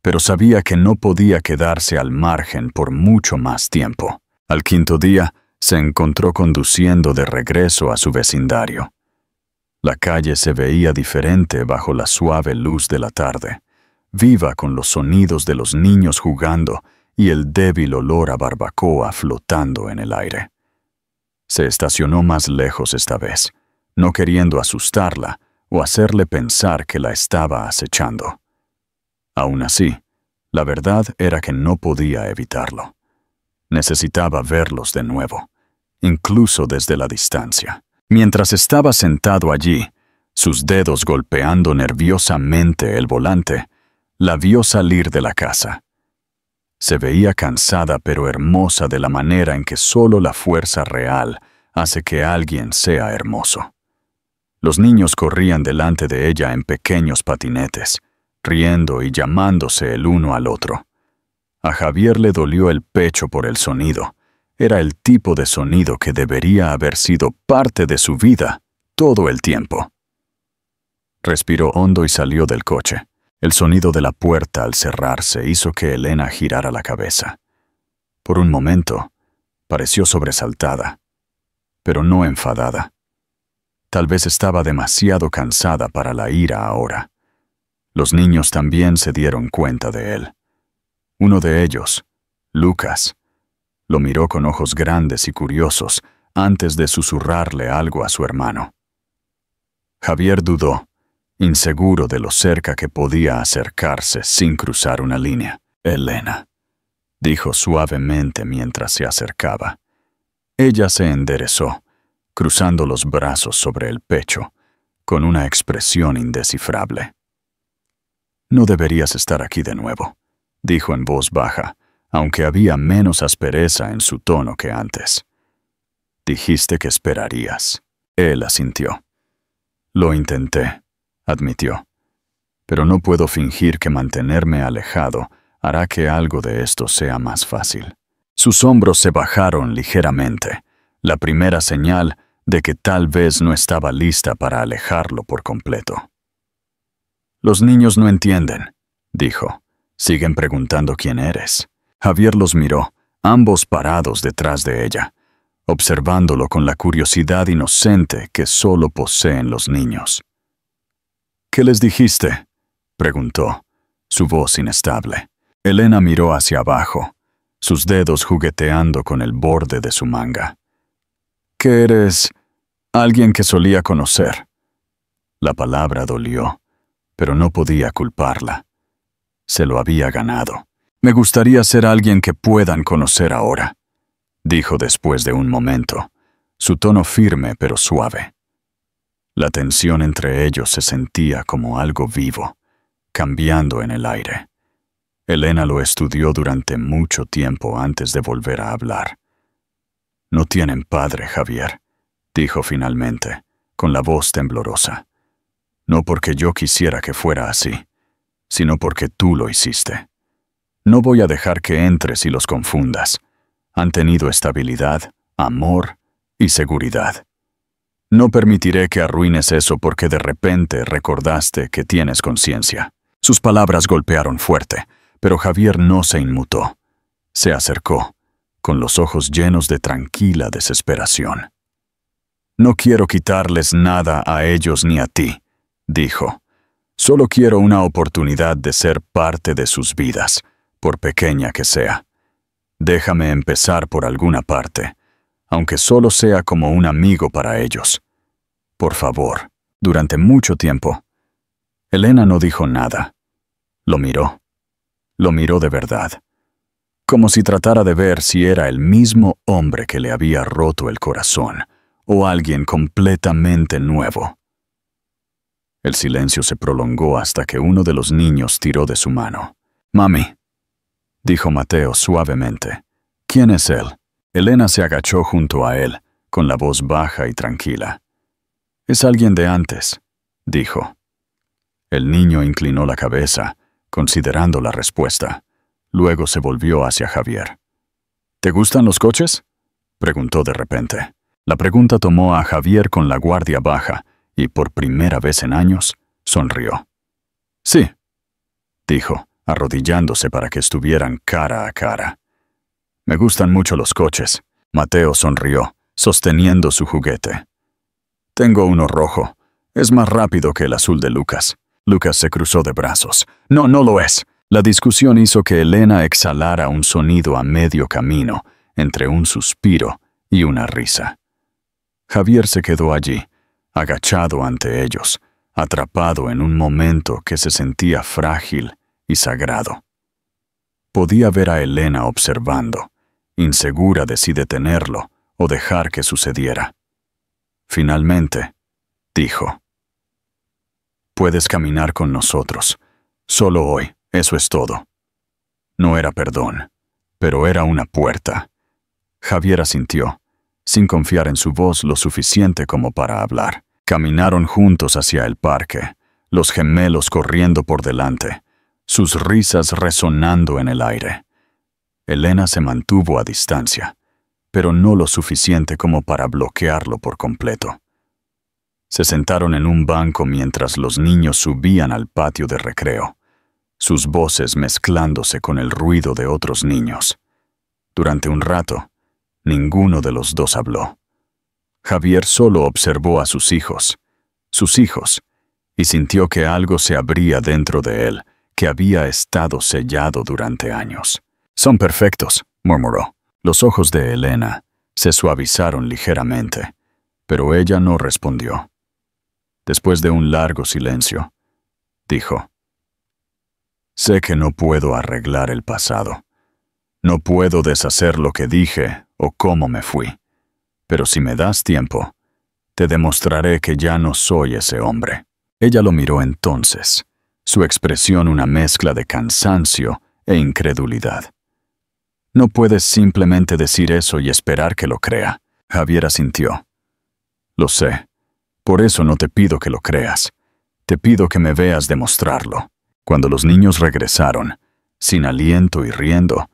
pero sabía que no podía quedarse al margen por mucho más tiempo. Al 5.º día, se encontró conduciendo de regreso a su vecindario. La calle se veía diferente bajo la suave luz de la tarde, viva con los sonidos de los niños jugando y el débil olor a barbacoa flotando en el aire. Se estacionó más lejos esta vez, no queriendo asustarla o hacerle pensar que la estaba acechando. Aún así, la verdad era que no podía evitarlo. Necesitaba verlos de nuevo, incluso desde la distancia. Mientras estaba sentado allí, sus dedos golpeando nerviosamente el volante, la vio salir de la casa. Se veía cansada pero hermosa de la manera en que solo la fuerza real hace que alguien sea hermoso. Los niños corrían delante de ella en pequeños patinetes, riendo y llamándose el uno al otro. A Javier le dolió el pecho por el sonido. Era el tipo de sonido que debería haber sido parte de su vida todo el tiempo. Respiró hondo y salió del coche. El sonido de la puerta al cerrarse hizo que Elena girara la cabeza. Por un momento, pareció sobresaltada, pero no enfadada. Tal vez estaba demasiado cansada para la ira ahora. Los niños también se dieron cuenta de él. Uno de ellos, Lucas, lo miró con ojos grandes y curiosos antes de susurrarle algo a su hermano. Javier dudó, inseguro de lo cerca que podía acercarse sin cruzar una línea. «Elena», dijo suavemente mientras se acercaba. Ella se enderezó, cruzando los brazos sobre el pecho, con una expresión indescifrable. «No deberías estar aquí de nuevo», dijo en voz baja, aunque había menos aspereza en su tono que antes. «Dijiste que esperarías». Él asintió. «Lo intenté», admitió, «pero no puedo fingir que mantenerme alejado hará que algo de esto sea más fácil». Sus hombros se bajaron ligeramente, la primera señal de que tal vez no estaba lista para alejarlo por completo. «Los niños no entienden», dijo. «Siguen preguntando quién eres». Javier los miró, ambos parados detrás de ella, observándolo con la curiosidad inocente que solo poseen los niños. «¿Qué les dijiste?», preguntó, su voz inestable. Elena miró hacia abajo, sus dedos jugueteando con el borde de su manga. «Que eres alguien que solía conocer». La palabra dolió, pero no podía culparla. Se lo había ganado. «Me gustaría ser alguien que puedan conocer ahora», dijo después de un momento, su tono firme pero suave. La tensión entre ellos se sentía como algo vivo, cambiando en el aire. Elena lo estudió durante mucho tiempo antes de volver a hablar. «No tienen padre, Javier», dijo finalmente, con la voz temblorosa. «No porque yo quisiera que fuera así, sino porque tú lo hiciste. No voy a dejar que entres y los confundas. Han tenido estabilidad, amor y seguridad. No permitiré que arruines eso porque de repente recordaste que tienes conciencia». Sus palabras golpearon fuerte, pero Javier no se inmutó. Se acercó, con los ojos llenos de tranquila desesperación. «No quiero quitarles nada a ellos ni a ti», dijo. «Solo quiero una oportunidad de ser parte de sus vidas, por pequeña que sea. Déjame empezar por alguna parte, aunque solo sea como un amigo para ellos. Por favor». Durante mucho tiempo, Elena no dijo nada. Lo miró. Lo miró de verdad, como si tratara de ver si era el mismo hombre que le había roto el corazón, o alguien completamente nuevo. El silencio se prolongó hasta que uno de los niños tiró de su mano. «Mami», dijo Mateo suavemente. «¿Quién es él?». Elena se agachó junto a él, con la voz baja y tranquila. «Es alguien de antes», dijo. El niño inclinó la cabeza, considerando la respuesta. Luego se volvió hacia Javier. «¿Te gustan los coches?», preguntó de repente. La pregunta tomó a Javier con la guardia baja y, por primera vez en años, sonrió. «Sí», dijo, arrodillándose para que estuvieran cara a cara. «Me gustan mucho los coches». Mateo sonrió, sosteniendo su juguete. «Tengo uno rojo. Es más rápido que el azul de Lucas». Lucas se cruzó de brazos. «No, no lo es». La discusión hizo que Elena exhalara un sonido a medio camino, entre un suspiro y una risa. Javier se quedó allí, agachado ante ellos, atrapado en un momento que se sentía frágil y sagrado. Podía ver a Elena observando, insegura de si detenerlo o dejar que sucediera. Finalmente, dijo: «Puedes caminar con nosotros. Solo hoy, eso es todo». No era perdón, pero era una puerta. Javier asintió, sin confiar en su voz lo suficiente como para hablar. Caminaron juntos hacia el parque, los gemelos corriendo por delante, sus risas resonando en el aire. Elena se mantuvo a distancia, pero no lo suficiente como para bloquearlo por completo. Se sentaron en un banco mientras los niños subían al patio de recreo, sus voces mezclándose con el ruido de otros niños. Durante un rato, ninguno de los dos habló. Javier solo observó a sus hijos, y sintió que algo se abría dentro de él que había estado sellado durante años. «Son perfectos», murmuró. Los ojos de Elena, se suavizaron ligeramente, pero ella no respondió. Después de un largo silencio, dijo: «Sé que no puedo arreglar el pasado. No puedo deshacer lo que dije o cómo me fui. Pero si me das tiempo, te demostraré que ya no soy ese hombre». Ella lo miró entonces, su expresión una mezcla de cansancio e incredulidad. «No puedes simplemente decir eso y esperar que lo crea». Javier asintió. «Lo sé. Por eso no te pido que lo creas. Te pido que me veas demostrarlo». Cuando los niños regresaron, sin aliento y riendo,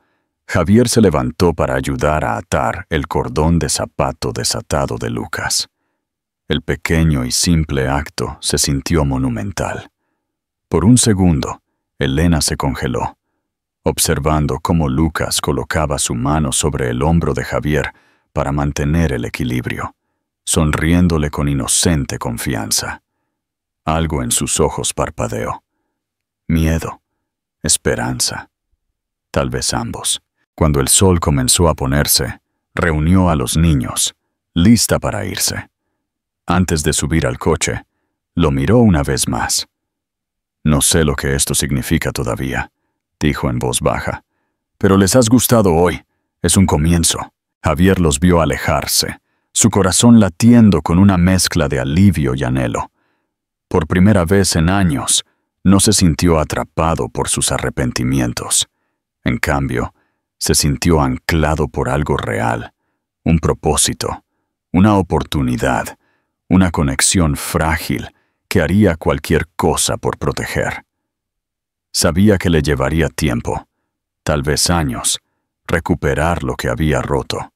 Javier se levantó para ayudar a atar el cordón de zapato desatado de Lucas. El pequeño y simple acto se sintió monumental. Por un segundo, Elena se congeló, observando cómo Lucas colocaba su mano sobre el hombro de Javier para mantener el equilibrio, sonriéndole con inocente confianza. Algo en sus ojos parpadeó. Miedo, esperanza, tal vez ambos. Cuando el sol comenzó a ponerse, reunió a los niños, lista para irse. Antes de subir al coche, lo miró una vez más. «No sé lo que esto significa todavía», dijo en voz baja. «Pero les has gustado hoy. Es un comienzo». Javier los vio alejarse, su corazón latiendo con una mezcla de alivio y anhelo. Por primera vez en años, no se sintió atrapado por sus arrepentimientos. En cambio, se sintió anclado por algo real, un propósito, una oportunidad, una conexión frágil que haría cualquier cosa por proteger. Sabía que le llevaría tiempo, tal vez años, recuperar lo que había roto,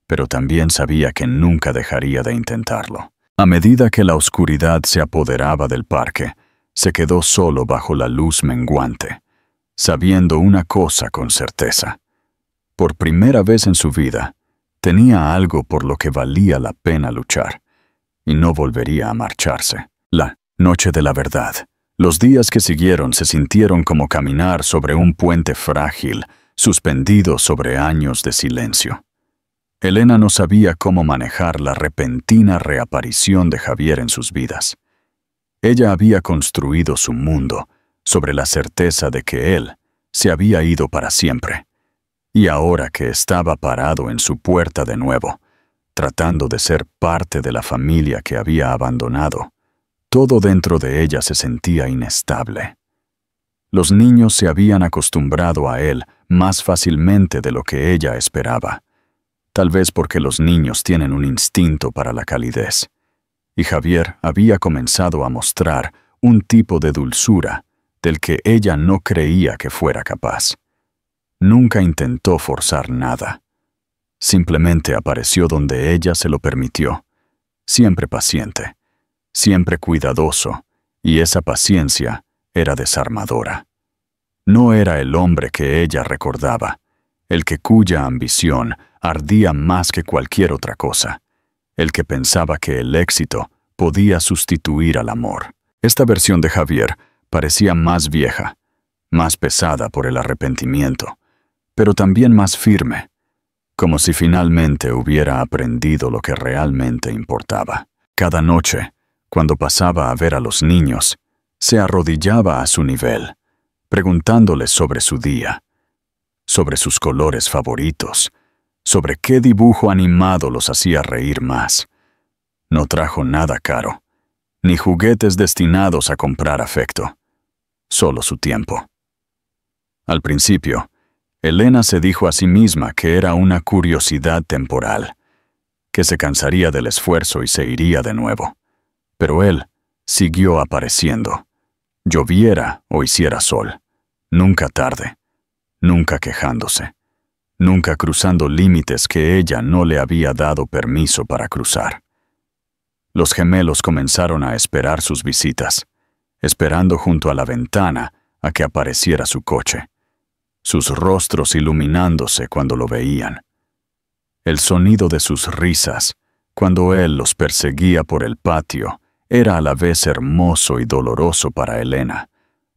pero también sabía que nunca dejaría de intentarlo. A medida que la oscuridad se apoderaba del parque, se quedó solo bajo la luz menguante, sabiendo una cosa con certeza. Por primera vez en su vida, tenía algo por lo que valía la pena luchar, y no volvería a marcharse. La noche de la verdad. Los días que siguieron se sintieron como caminar sobre un puente frágil, suspendido sobre años de silencio. Elena no sabía cómo manejar la repentina reaparición de Javier en sus vidas. Ella había construido su mundo sobre la certeza de que él se había ido para siempre. Y ahora que estaba parado en su puerta de nuevo, tratando de ser parte de la familia que había abandonado, todo dentro de ella se sentía inestable. Los niños se habían acostumbrado a él más fácilmente de lo que ella esperaba, tal vez porque los niños tienen un instinto para la calidez, y Javier había comenzado a mostrar un tipo de dulzura del que ella no creía que fuera capaz. Nunca intentó forzar nada. Simplemente apareció donde ella se lo permitió, siempre paciente, siempre cuidadoso, y esa paciencia era desarmadora. No era el hombre que ella recordaba, el que cuya ambición ardía más que cualquier otra cosa, el que pensaba que el éxito podía sustituir al amor. Esta versión de Javier parecía más vieja, más pesada por el arrepentimiento, pero también más firme, como si finalmente hubiera aprendido lo que realmente importaba. Cada noche, cuando pasaba a ver a los niños, se arrodillaba a su nivel, preguntándoles sobre su día, sobre sus colores favoritos, sobre qué dibujo animado los hacía reír más. No trajo nada caro, ni juguetes destinados a comprar afecto, solo su tiempo. Al principio, Elena se dijo a sí misma que era una curiosidad temporal, que se cansaría del esfuerzo y se iría de nuevo. Pero él siguió apareciendo, lloviera o hiciera sol, nunca tarde, nunca quejándose, nunca cruzando límites que ella no le había dado permiso para cruzar. Los gemelos comenzaron a esperar sus visitas, esperando junto a la ventana a que apareciera su coche, sus rostros iluminándose cuando lo veían. El sonido de sus risas, cuando él los perseguía por el patio, era a la vez hermoso y doloroso para Elena,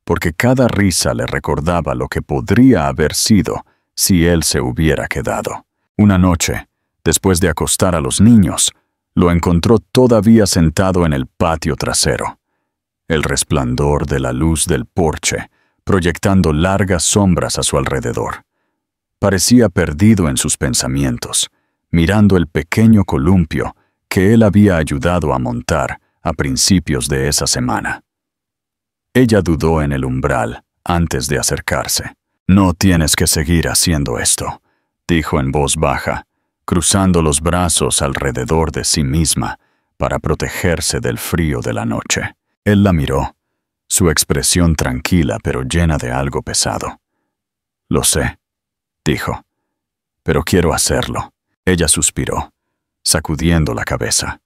porque cada risa le recordaba lo que podría haber sido si él se hubiera quedado. Una noche, Después de acostar a los niños, lo encontró todavía sentado en el patio trasero. El resplandor de la luz del porche, proyectando largas sombras a su alrededor. Parecía perdido en sus pensamientos, mirando el pequeño columpio que él había ayudado a montar a principios de esa semana. Ella dudó en el umbral antes de acercarse. «No tienes que seguir haciendo esto», dijo en voz baja, cruzando los brazos alrededor de sí misma para protegerse del frío de la noche. Él la miró, su expresión tranquila pero llena de algo pesado. «Lo sé», dijo, «pero quiero hacerlo». Ella suspiró, sacudiendo la cabeza.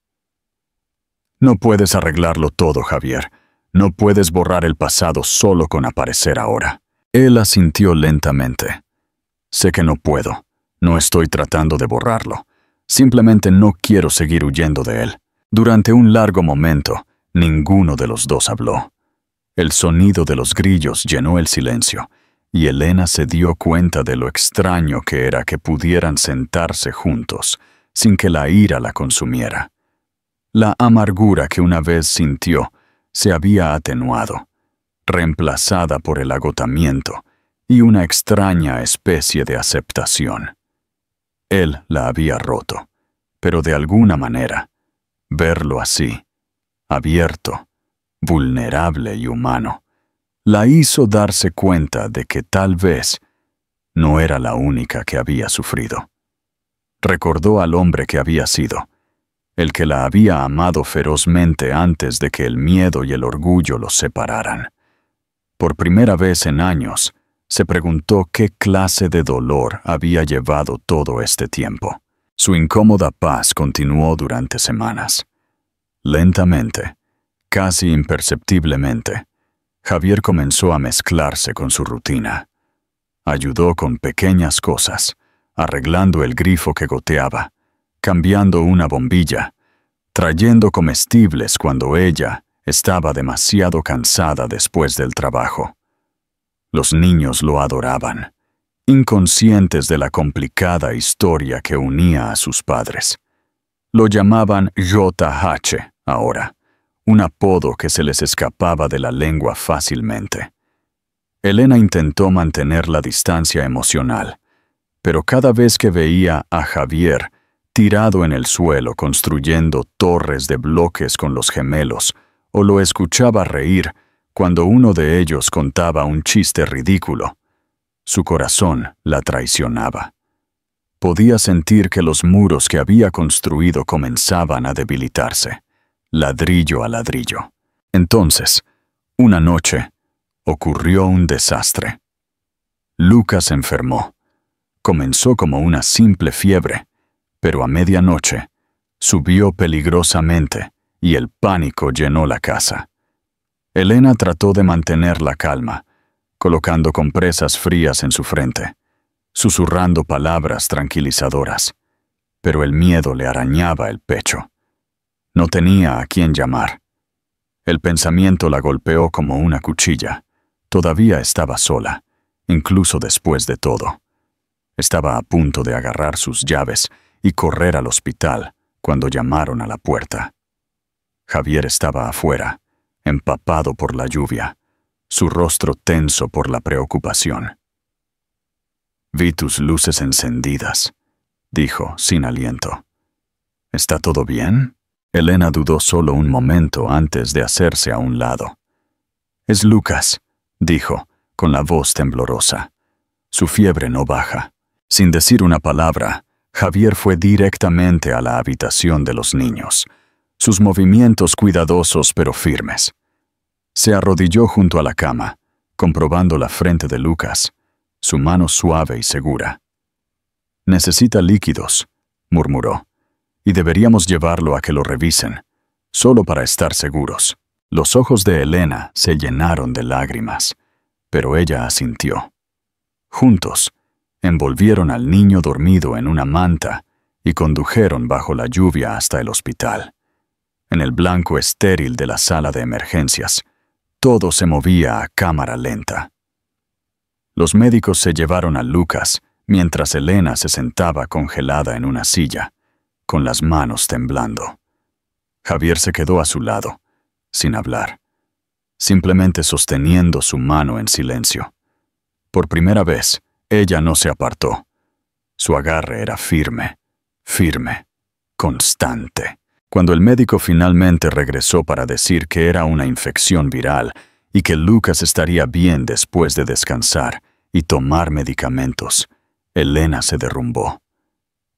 «No puedes arreglarlo todo, Javier. No puedes borrar el pasado solo con aparecer ahora». Él asintió lentamente. «Sé que no puedo. No estoy tratando de borrarlo. Simplemente no quiero seguir huyendo de él». Durante un largo momento, ninguno de los dos habló. El sonido de los grillos llenó el silencio, y Elena se dio cuenta de lo extraño que era que pudieran sentarse juntos, sin que la ira la consumiera. La amargura que una vez sintió se había atenuado, reemplazada por el agotamiento y una extraña especie de aceptación. Él la había roto, pero de alguna manera, verlo así, abierto, vulnerable y humano, la hizo darse cuenta de que tal vez no era la única que había sufrido. Recordó al hombre que había sido, el que la había amado ferozmente antes de que el miedo y el orgullo los separaran. Por primera vez en años, se preguntó qué clase de dolor había llevado todo este tiempo. Su incómoda paz continuó durante semanas. Lentamente, casi imperceptiblemente, Javier comenzó a mezclarse con su rutina. Ayudó con pequeñas cosas, arreglando el grifo que goteaba, cambiando una bombilla, trayendo comestibles cuando ella estaba demasiado cansada después del trabajo. Los niños lo adoraban, inconscientes de la complicada historia que unía a sus padres. Lo llamaban JH ahora, un apodo que se les escapaba de la lengua fácilmente. Elena intentó mantener la distancia emocional, pero cada vez que veía a Javier tirado en el suelo construyendo torres de bloques con los gemelos, o lo escuchaba reír cuando uno de ellos contaba un chiste ridículo, su corazón la traicionaba. Podía sentir que los muros que había construido comenzaban a debilitarse, ladrillo a ladrillo. Entonces, una noche, ocurrió un desastre. Lucas enfermó. Comenzó como una simple fiebre, pero a medianoche subió peligrosamente y el pánico llenó la casa. Elena trató de mantener la calma, colocando compresas frías en su frente, susurrando palabras tranquilizadoras, pero el miedo le arañaba el pecho. No tenía a quién llamar. El pensamiento la golpeó como una cuchilla. Todavía estaba sola, incluso después de todo. Estaba a punto de agarrar sus llaves y correr al hospital cuando llamaron a la puerta. Javier estaba afuera, empapado por la lluvia, su rostro tenso por la preocupación. «Vi tus luces encendidas», dijo, sin aliento. «¿Está todo bien?» Elena dudó solo un momento antes de hacerse a un lado. «Es Lucas», dijo, con la voz temblorosa. «Su fiebre no baja». Sin decir una palabra, Javier fue directamente a la habitación de los niños, sus movimientos cuidadosos pero firmes. Se arrodilló junto a la cama, comprobando la frente de Lucas, su mano suave y segura. «Necesita líquidos», murmuró, «y deberíamos llevarlo a que lo revisen, solo para estar seguros». Los ojos de Elena se llenaron de lágrimas, pero ella asintió. Juntos, envolvieron al niño dormido en una manta y condujeron bajo la lluvia hasta el hospital. En el blanco estéril de la sala de emergencias, todo se movía a cámara lenta. Los médicos se llevaron a Lucas mientras Elena se sentaba congelada en una silla, con las manos temblando. Javier se quedó a su lado, sin hablar, simplemente sosteniendo su mano en silencio. Por primera vez, ella no se apartó. Su agarre era firme, constante. Cuando el médico finalmente regresó para decir que era una infección viral y que Lucas estaría bien después de descansar y tomar medicamentos, Elena se derrumbó.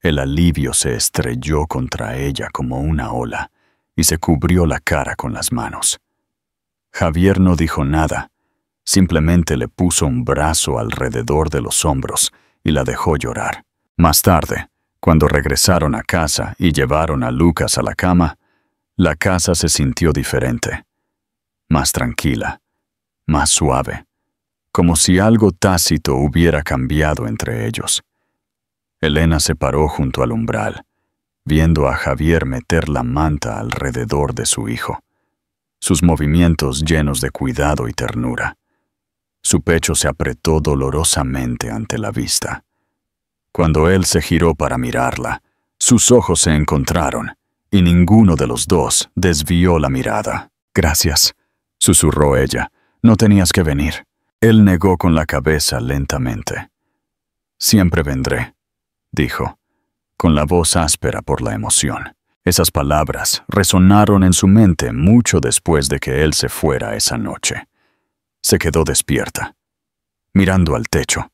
El alivio se estrelló contra ella como una ola y se cubrió la cara con las manos. Javier no dijo nada, simplemente le puso un brazo alrededor de los hombros y la dejó llorar. Más tarde, cuando regresaron a casa y llevaron a Lucas a la cama, la casa se sintió diferente, más tranquila, más suave, como si algo tácito hubiera cambiado entre ellos. Elena se paró junto al umbral, viendo a Javier meter la manta alrededor de su hijo, sus movimientos llenos de cuidado y ternura. Su pecho se apretó dolorosamente ante la vista. Cuando él se giró para mirarla, sus ojos se encontraron, y ninguno de los dos desvió la mirada. «Gracias», susurró ella. «No tenías que venir». Él negó con la cabeza lentamente. «Siempre vendré», dijo, con la voz áspera por la emoción. Esas palabras resonaron en su mente mucho después de que él se fuera esa noche. Se quedó despierta, mirando al techo,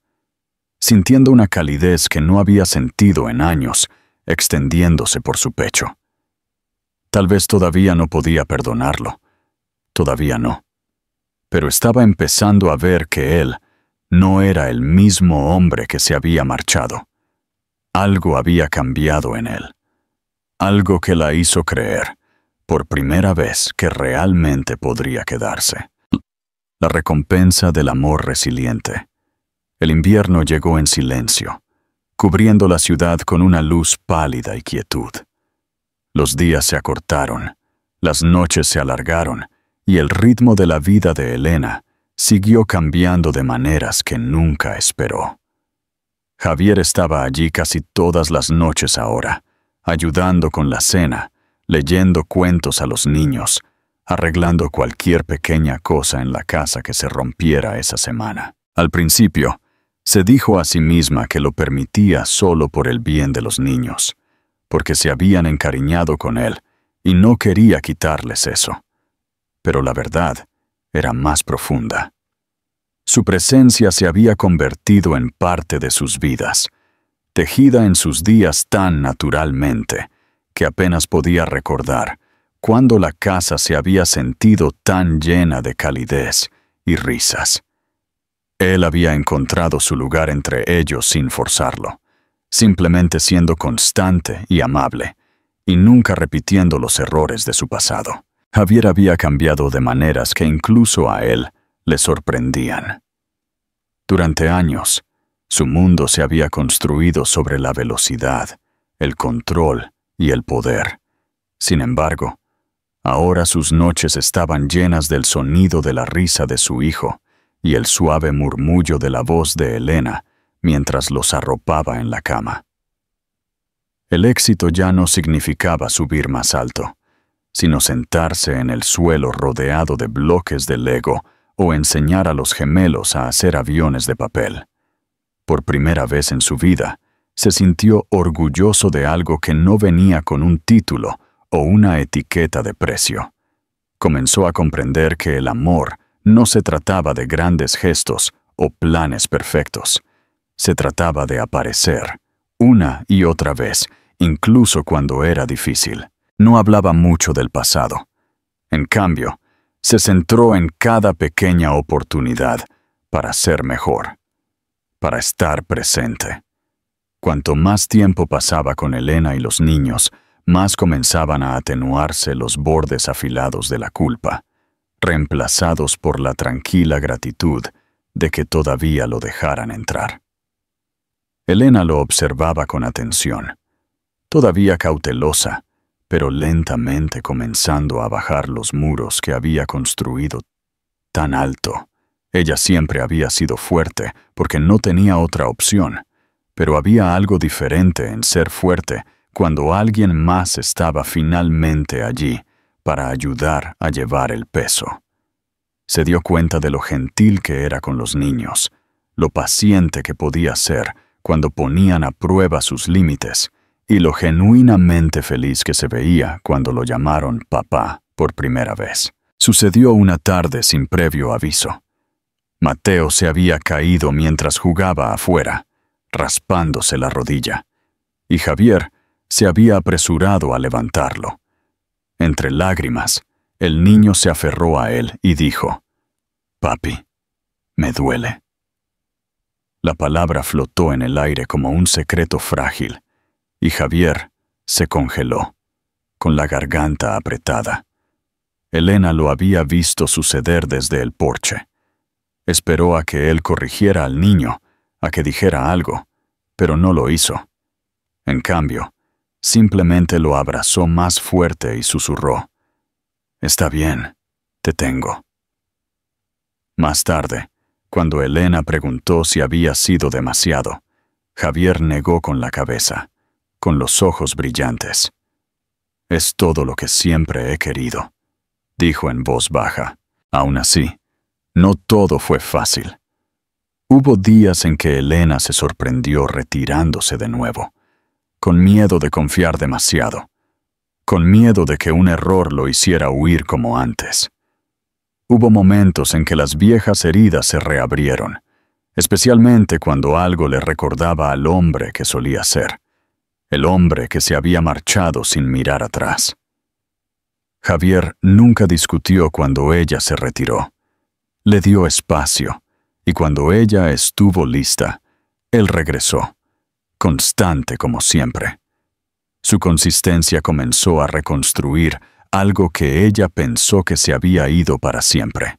sintiendo una calidez que no había sentido en años, extendiéndose por su pecho. Tal vez todavía no podía perdonarlo, todavía no, pero estaba empezando a ver que él no era el mismo hombre que se había marchado. Algo había cambiado en él, algo que la hizo creer, por primera vez, que realmente podría quedarse. La recompensa del amor resiliente. El invierno llegó en silencio, cubriendo la ciudad con una luz pálida y quietud. Los días se acortaron, las noches se alargaron, y el ritmo de la vida de Elena siguió cambiando de maneras que nunca esperó. Javier estaba allí casi todas las noches ahora, ayudando con la cena, leyendo cuentos a los niños, arreglando cualquier pequeña cosa en la casa que se rompiera esa semana. Al principio, se dijo a sí misma que lo permitía solo por el bien de los niños, porque se habían encariñado con él y no quería quitarles eso. Pero la verdad era más profunda. Su presencia se había convertido en parte de sus vidas, tejida en sus días tan naturalmente que apenas podía recordar cuándo la casa se había sentido tan llena de calidez y risas. Él había encontrado su lugar entre ellos sin forzarlo, simplemente siendo constante y amable, y nunca repitiendo los errores de su pasado. Javier había cambiado de maneras que incluso a él le sorprendían. Durante años, su mundo se había construido sobre la velocidad, el control y el poder. Sin embargo, ahora sus noches estaban llenas del sonido de la risa de su hijo y el suave murmullo de la voz de Elena mientras los arropaba en la cama. El éxito ya no significaba subir más alto, sino sentarse en el suelo rodeado de bloques de Lego o enseñar a los gemelos a hacer aviones de papel. Por primera vez en su vida, se sintió orgulloso de algo que no venía con un título o una etiqueta de precio. Comenzó a comprender que el amor no se trataba de grandes gestos o planes perfectos. Se trataba de aparecer, una y otra vez, incluso cuando era difícil. No hablaba mucho del pasado. En cambio, se centró en cada pequeña oportunidad para ser mejor, para estar presente. Cuanto más tiempo pasaba con Elena y los niños, más comenzaban a atenuarse los bordes afilados de la culpa, reemplazados por la tranquila gratitud de que todavía lo dejaran entrar. Elena lo observaba con atención, todavía cautelosa, pero lentamente comenzando a bajar los muros que había construido tan alto. Ella siempre había sido fuerte porque no tenía otra opción, Pero había algo diferente en ser fuerte cuando alguien más estaba finalmente allí para ayudar a llevar el peso. Se dio cuenta de lo gentil que era con los niños, lo paciente que podía ser cuando ponían a prueba sus límites, y lo genuinamente feliz que se veía cuando lo llamaron papá por primera vez. Sucedió una tarde sin previo aviso. Mateo se había caído mientras jugaba afuera, raspándose la rodilla, y Javier se había apresurado a levantarlo. Entre lágrimas, el niño se aferró a él y dijo: «Papi, me duele». La palabra flotó en el aire como un secreto frágil, y Javier se congeló, con la garganta apretada. Elena lo había visto suceder desde el porche. Esperó a que él corrigiera al niño, a que dijera algo, pero no lo hizo. En cambio, simplemente lo abrazó más fuerte y susurró: «Está bien, te tengo». Más tarde, cuando Elena preguntó si había sido demasiado, Javier negó con la cabeza, con los ojos brillantes. «Es todo lo que siempre he querido», dijo en voz baja. Aún así, no todo fue fácil. Hubo días en que Elena se sorprendió retirándose de nuevo, con miedo de confiar demasiado, con miedo de que un error lo hiciera huir como antes. Hubo momentos en que las viejas heridas se reabrieron, especialmente cuando algo le recordaba al hombre que solía ser, el hombre que se había marchado sin mirar atrás. Javier nunca discutió cuando ella se retiró. Le dio espacio, y cuando ella estuvo lista, él regresó, constante como siempre. Su consistencia comenzó a reconstruir algo que ella pensó que se había ido para siempre: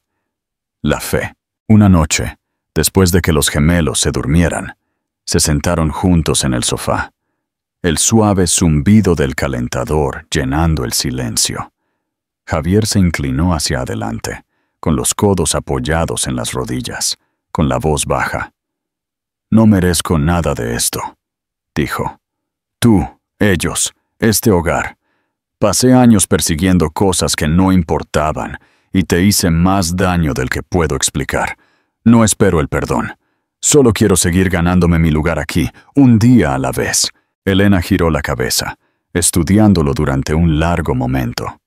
la fe. Una noche, después de que los gemelos se durmieran, se sentaron juntos en el sofá, el suave zumbido del calentador llenando el silencio. Javier se inclinó hacia adelante, con los codos apoyados en las rodillas, con la voz baja. «No merezco nada de esto», dijo. «Tú, ellos, este hogar. Pasé años persiguiendo cosas que no importaban y te hice más daño del que puedo explicar. No espero el perdón. Solo quiero seguir ganándome mi lugar aquí, un día a la vez». Elena giró la cabeza, estudiándolo durante un largo momento.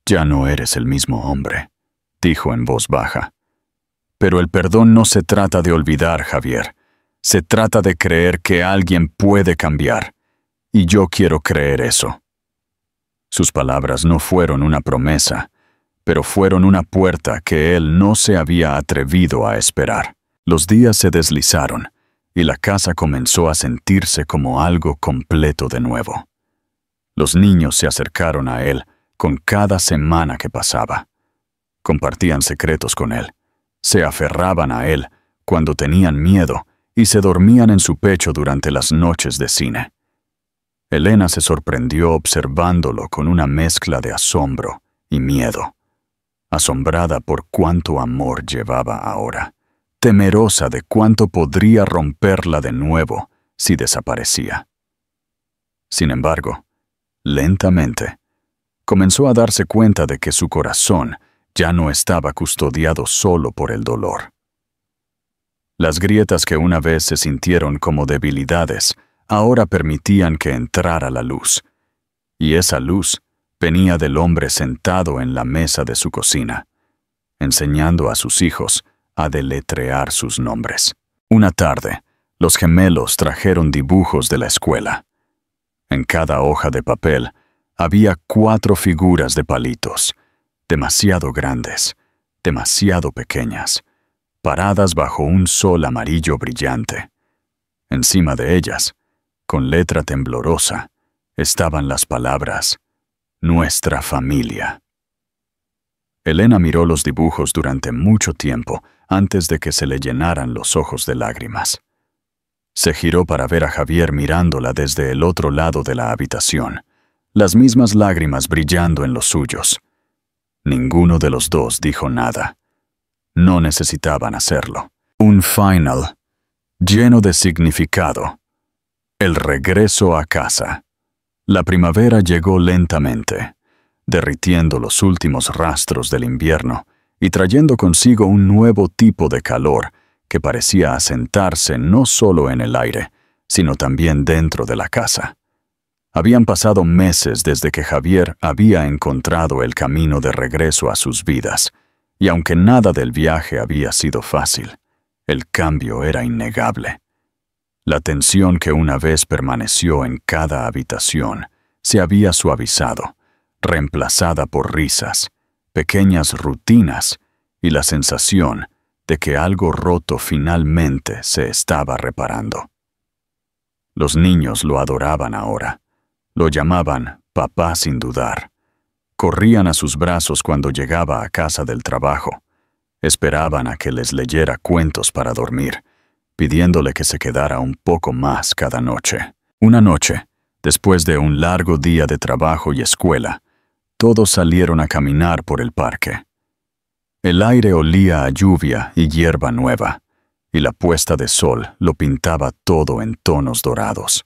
«Ya no eres el mismo hombre», dijo en voz baja. «Pero el perdón no se trata de olvidar, Javier. Se trata de creer que alguien puede cambiar. Y yo quiero creer eso». Sus palabras no fueron una promesa, pero fueron una puerta que él no se había atrevido a esperar. Los días se deslizaron, y la casa comenzó a sentirse como algo completo de nuevo. Los niños se acercaron a él con cada semana que pasaba. Compartían secretos con él, se aferraban a él cuando tenían miedo y se dormían en su pecho durante las noches de cine. Elena se sorprendió observándolo con una mezcla de asombro y miedo, asombrada por cuánto amor llevaba ahora, temerosa de cuánto podría romperla de nuevo si desaparecía. Sin embargo, lentamente, comenzó a darse cuenta de que su corazón ya no estaba custodiado solo por el dolor. Las grietas que una vez se sintieron como debilidades ahora permitían que entrara la luz, y esa luz venía del hombre sentado en la mesa de su cocina, enseñando a sus hijos a deletrear sus nombres. Una tarde, los gemelos trajeron dibujos de la escuela. En cada hoja de papel había 4 figuras de palitos, demasiado grandes, demasiado pequeñas, paradas bajo un sol amarillo brillante. Encima de ellas, con letra temblorosa, estaban las palabras: «Nuestra familia». Elena miró los dibujos durante mucho tiempo antes de que se le llenaran los ojos de lágrimas. Se giró para ver a Javier mirándola desde el otro lado de la habitación, las mismas lágrimas brillando en los suyos. Ninguno de los dos dijo nada. No necesitaban hacerlo. «Un final», lleno de significado. El regreso a casa. La primavera llegó lentamente, derritiendo los últimos rastros del invierno y trayendo consigo un nuevo tipo de calor que parecía asentarse no solo en el aire, sino también dentro de la casa. Habían pasado meses desde que Javier había encontrado el camino de regreso a sus vidas, y aunque nada del viaje había sido fácil, el cambio era innegable. La tensión que una vez permaneció en cada habitación se había suavizado, reemplazada por risas, pequeñas rutinas y la sensación de que algo roto finalmente se estaba reparando. Los niños lo adoraban ahora. Lo llamaban papá sin dudar. Corrían a sus brazos cuando llegaba a casa del trabajo. Esperaban a que les leyera cuentos para dormir, pidiéndole que se quedara un poco más cada noche. Una noche, después de un largo día de trabajo y escuela, todos salieron a caminar por el parque. El aire olía a lluvia y hierba nueva, y la puesta de sol lo pintaba todo en tonos dorados.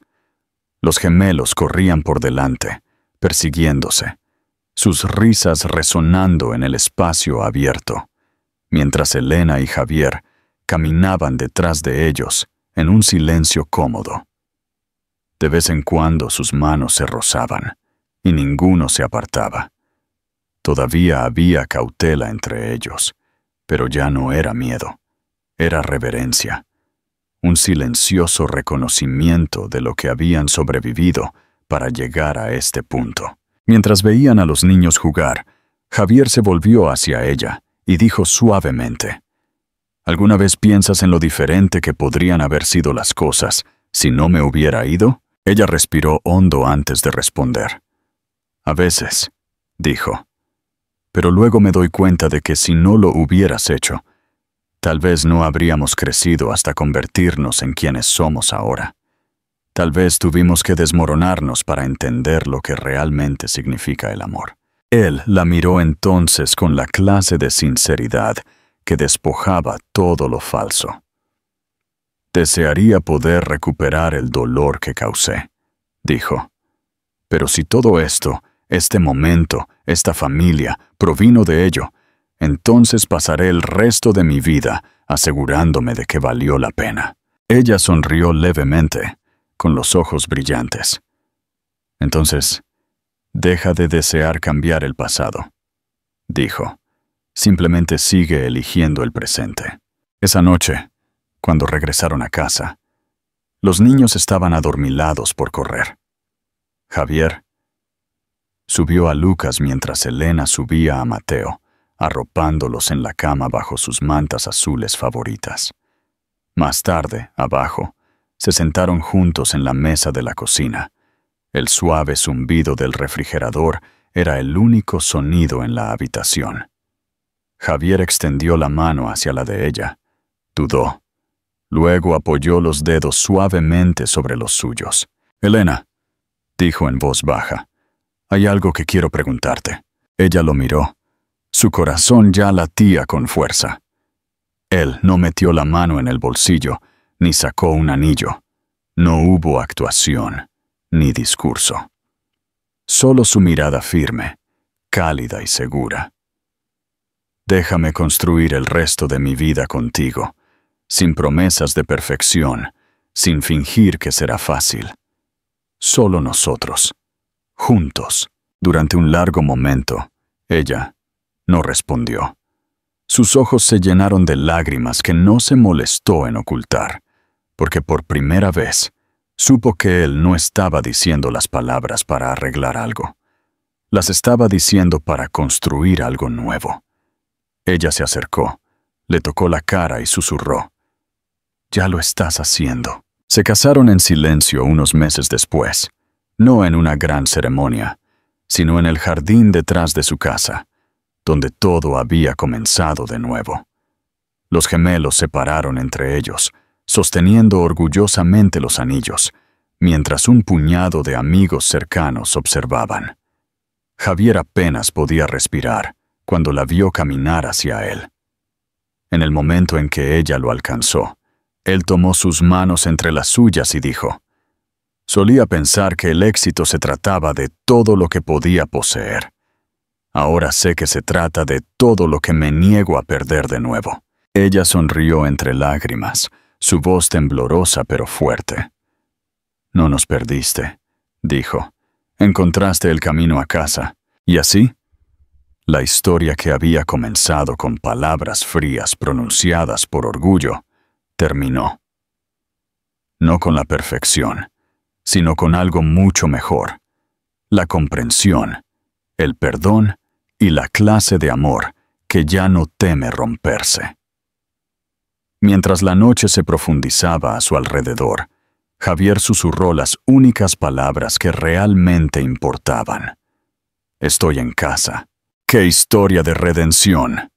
Los gemelos corrían por delante, persiguiéndose, sus risas resonando en el espacio abierto, mientras Elena y Javier caminaban detrás de ellos en un silencio cómodo. De vez en cuando sus manos se rozaban, y ninguno se apartaba. Todavía había cautela entre ellos, pero ya no era miedo, era reverencia. Un silencioso reconocimiento de lo que habían sobrevivido para llegar a este punto. Mientras veían a los niños jugar, Javier se volvió hacia ella y dijo suavemente: ¿Alguna vez piensas en lo diferente que podrían haber sido las cosas si no me hubiera ido? Ella respiró hondo antes de responder. A veces, dijo, pero luego me doy cuenta de que si no lo hubieras hecho, tal vez no habríamos crecido hasta convertirnos en quienes somos ahora. Tal vez tuvimos que desmoronarnos para entender lo que realmente significa el amor. Él la miró entonces con la clase de sinceridad que despojaba todo lo falso. Desearía poder recuperar el dolor que causé, dijo. Pero si todo esto, este momento, esta familia, provino de ello, entonces pasaré el resto de mi vida asegurándome de que valió la pena. Ella sonrió levemente, con los ojos brillantes. Entonces, deja de desear cambiar el pasado, dijo. Simplemente sigue eligiendo el presente. Esa noche, cuando regresaron a casa, los niños estaban adormilados por correr. Javier subió a Lucas mientras Elena subía a Mateo, arropándolos en la cama bajo sus mantas azules favoritas. Más tarde, abajo, se sentaron juntos en la mesa de la cocina. El suave zumbido del refrigerador era el único sonido en la habitación. Javier extendió la mano hacia la de ella. Dudó. Luego apoyó los dedos suavemente sobre los suyos. «Elena», dijo en voz baja, «hay algo que quiero preguntarte». Ella lo miró. Su corazón ya latía con fuerza. Él no metió la mano en el bolsillo, ni sacó un anillo. No hubo actuación, ni discurso. Solo su mirada firme, cálida y segura. «Déjame construir el resto de mi vida contigo, sin promesas de perfección, sin fingir que será fácil. Solo nosotros, juntos». Durante un largo momento, ella no respondió. Sus ojos se llenaron de lágrimas que no se molestó en ocultar, porque por primera vez supo que él no estaba diciendo las palabras para arreglar algo. Las estaba diciendo para construir algo nuevo. Ella se acercó, le tocó la cara y susurró: «Ya lo estás haciendo». Se casaron en silencio unos meses después, no en una gran ceremonia, sino en el jardín detrás de su casa, donde todo había comenzado de nuevo. Los gemelos se pararon entre ellos, sosteniendo orgullosamente los anillos, mientras un puñado de amigos cercanos observaban. Javier apenas podía respirar cuando la vio caminar hacia él. En el momento en que ella lo alcanzó, Él tomó sus manos entre las suyas y dijo: «Solía pensar que el éxito se trataba de todo lo que podía poseer. Ahora sé que se trata de todo lo que me niego a perder de nuevo». Ella sonrió entre lágrimas, su voz temblorosa pero fuerte. «No nos perdiste», dijo. «Encontraste el camino a casa. Y así, la historia que había comenzado con palabras frías pronunciadas por orgullo, terminó. No con la perfección, sino con algo mucho mejor: la comprensión, el perdón y la clase de amor que ya no teme romperse». Mientras la noche se profundizaba a su alrededor, Javier susurró las únicas palabras que realmente importaban. «Estoy en casa». ¡Qué historia de redención!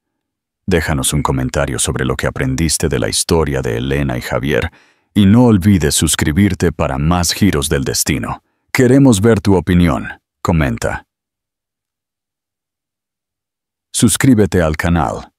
Déjanos un comentario sobre lo que aprendiste de la historia de Elena y Javier, y no olvides suscribirte para más giros del destino. Queremos ver tu opinión. Comenta. Suscríbete al canal.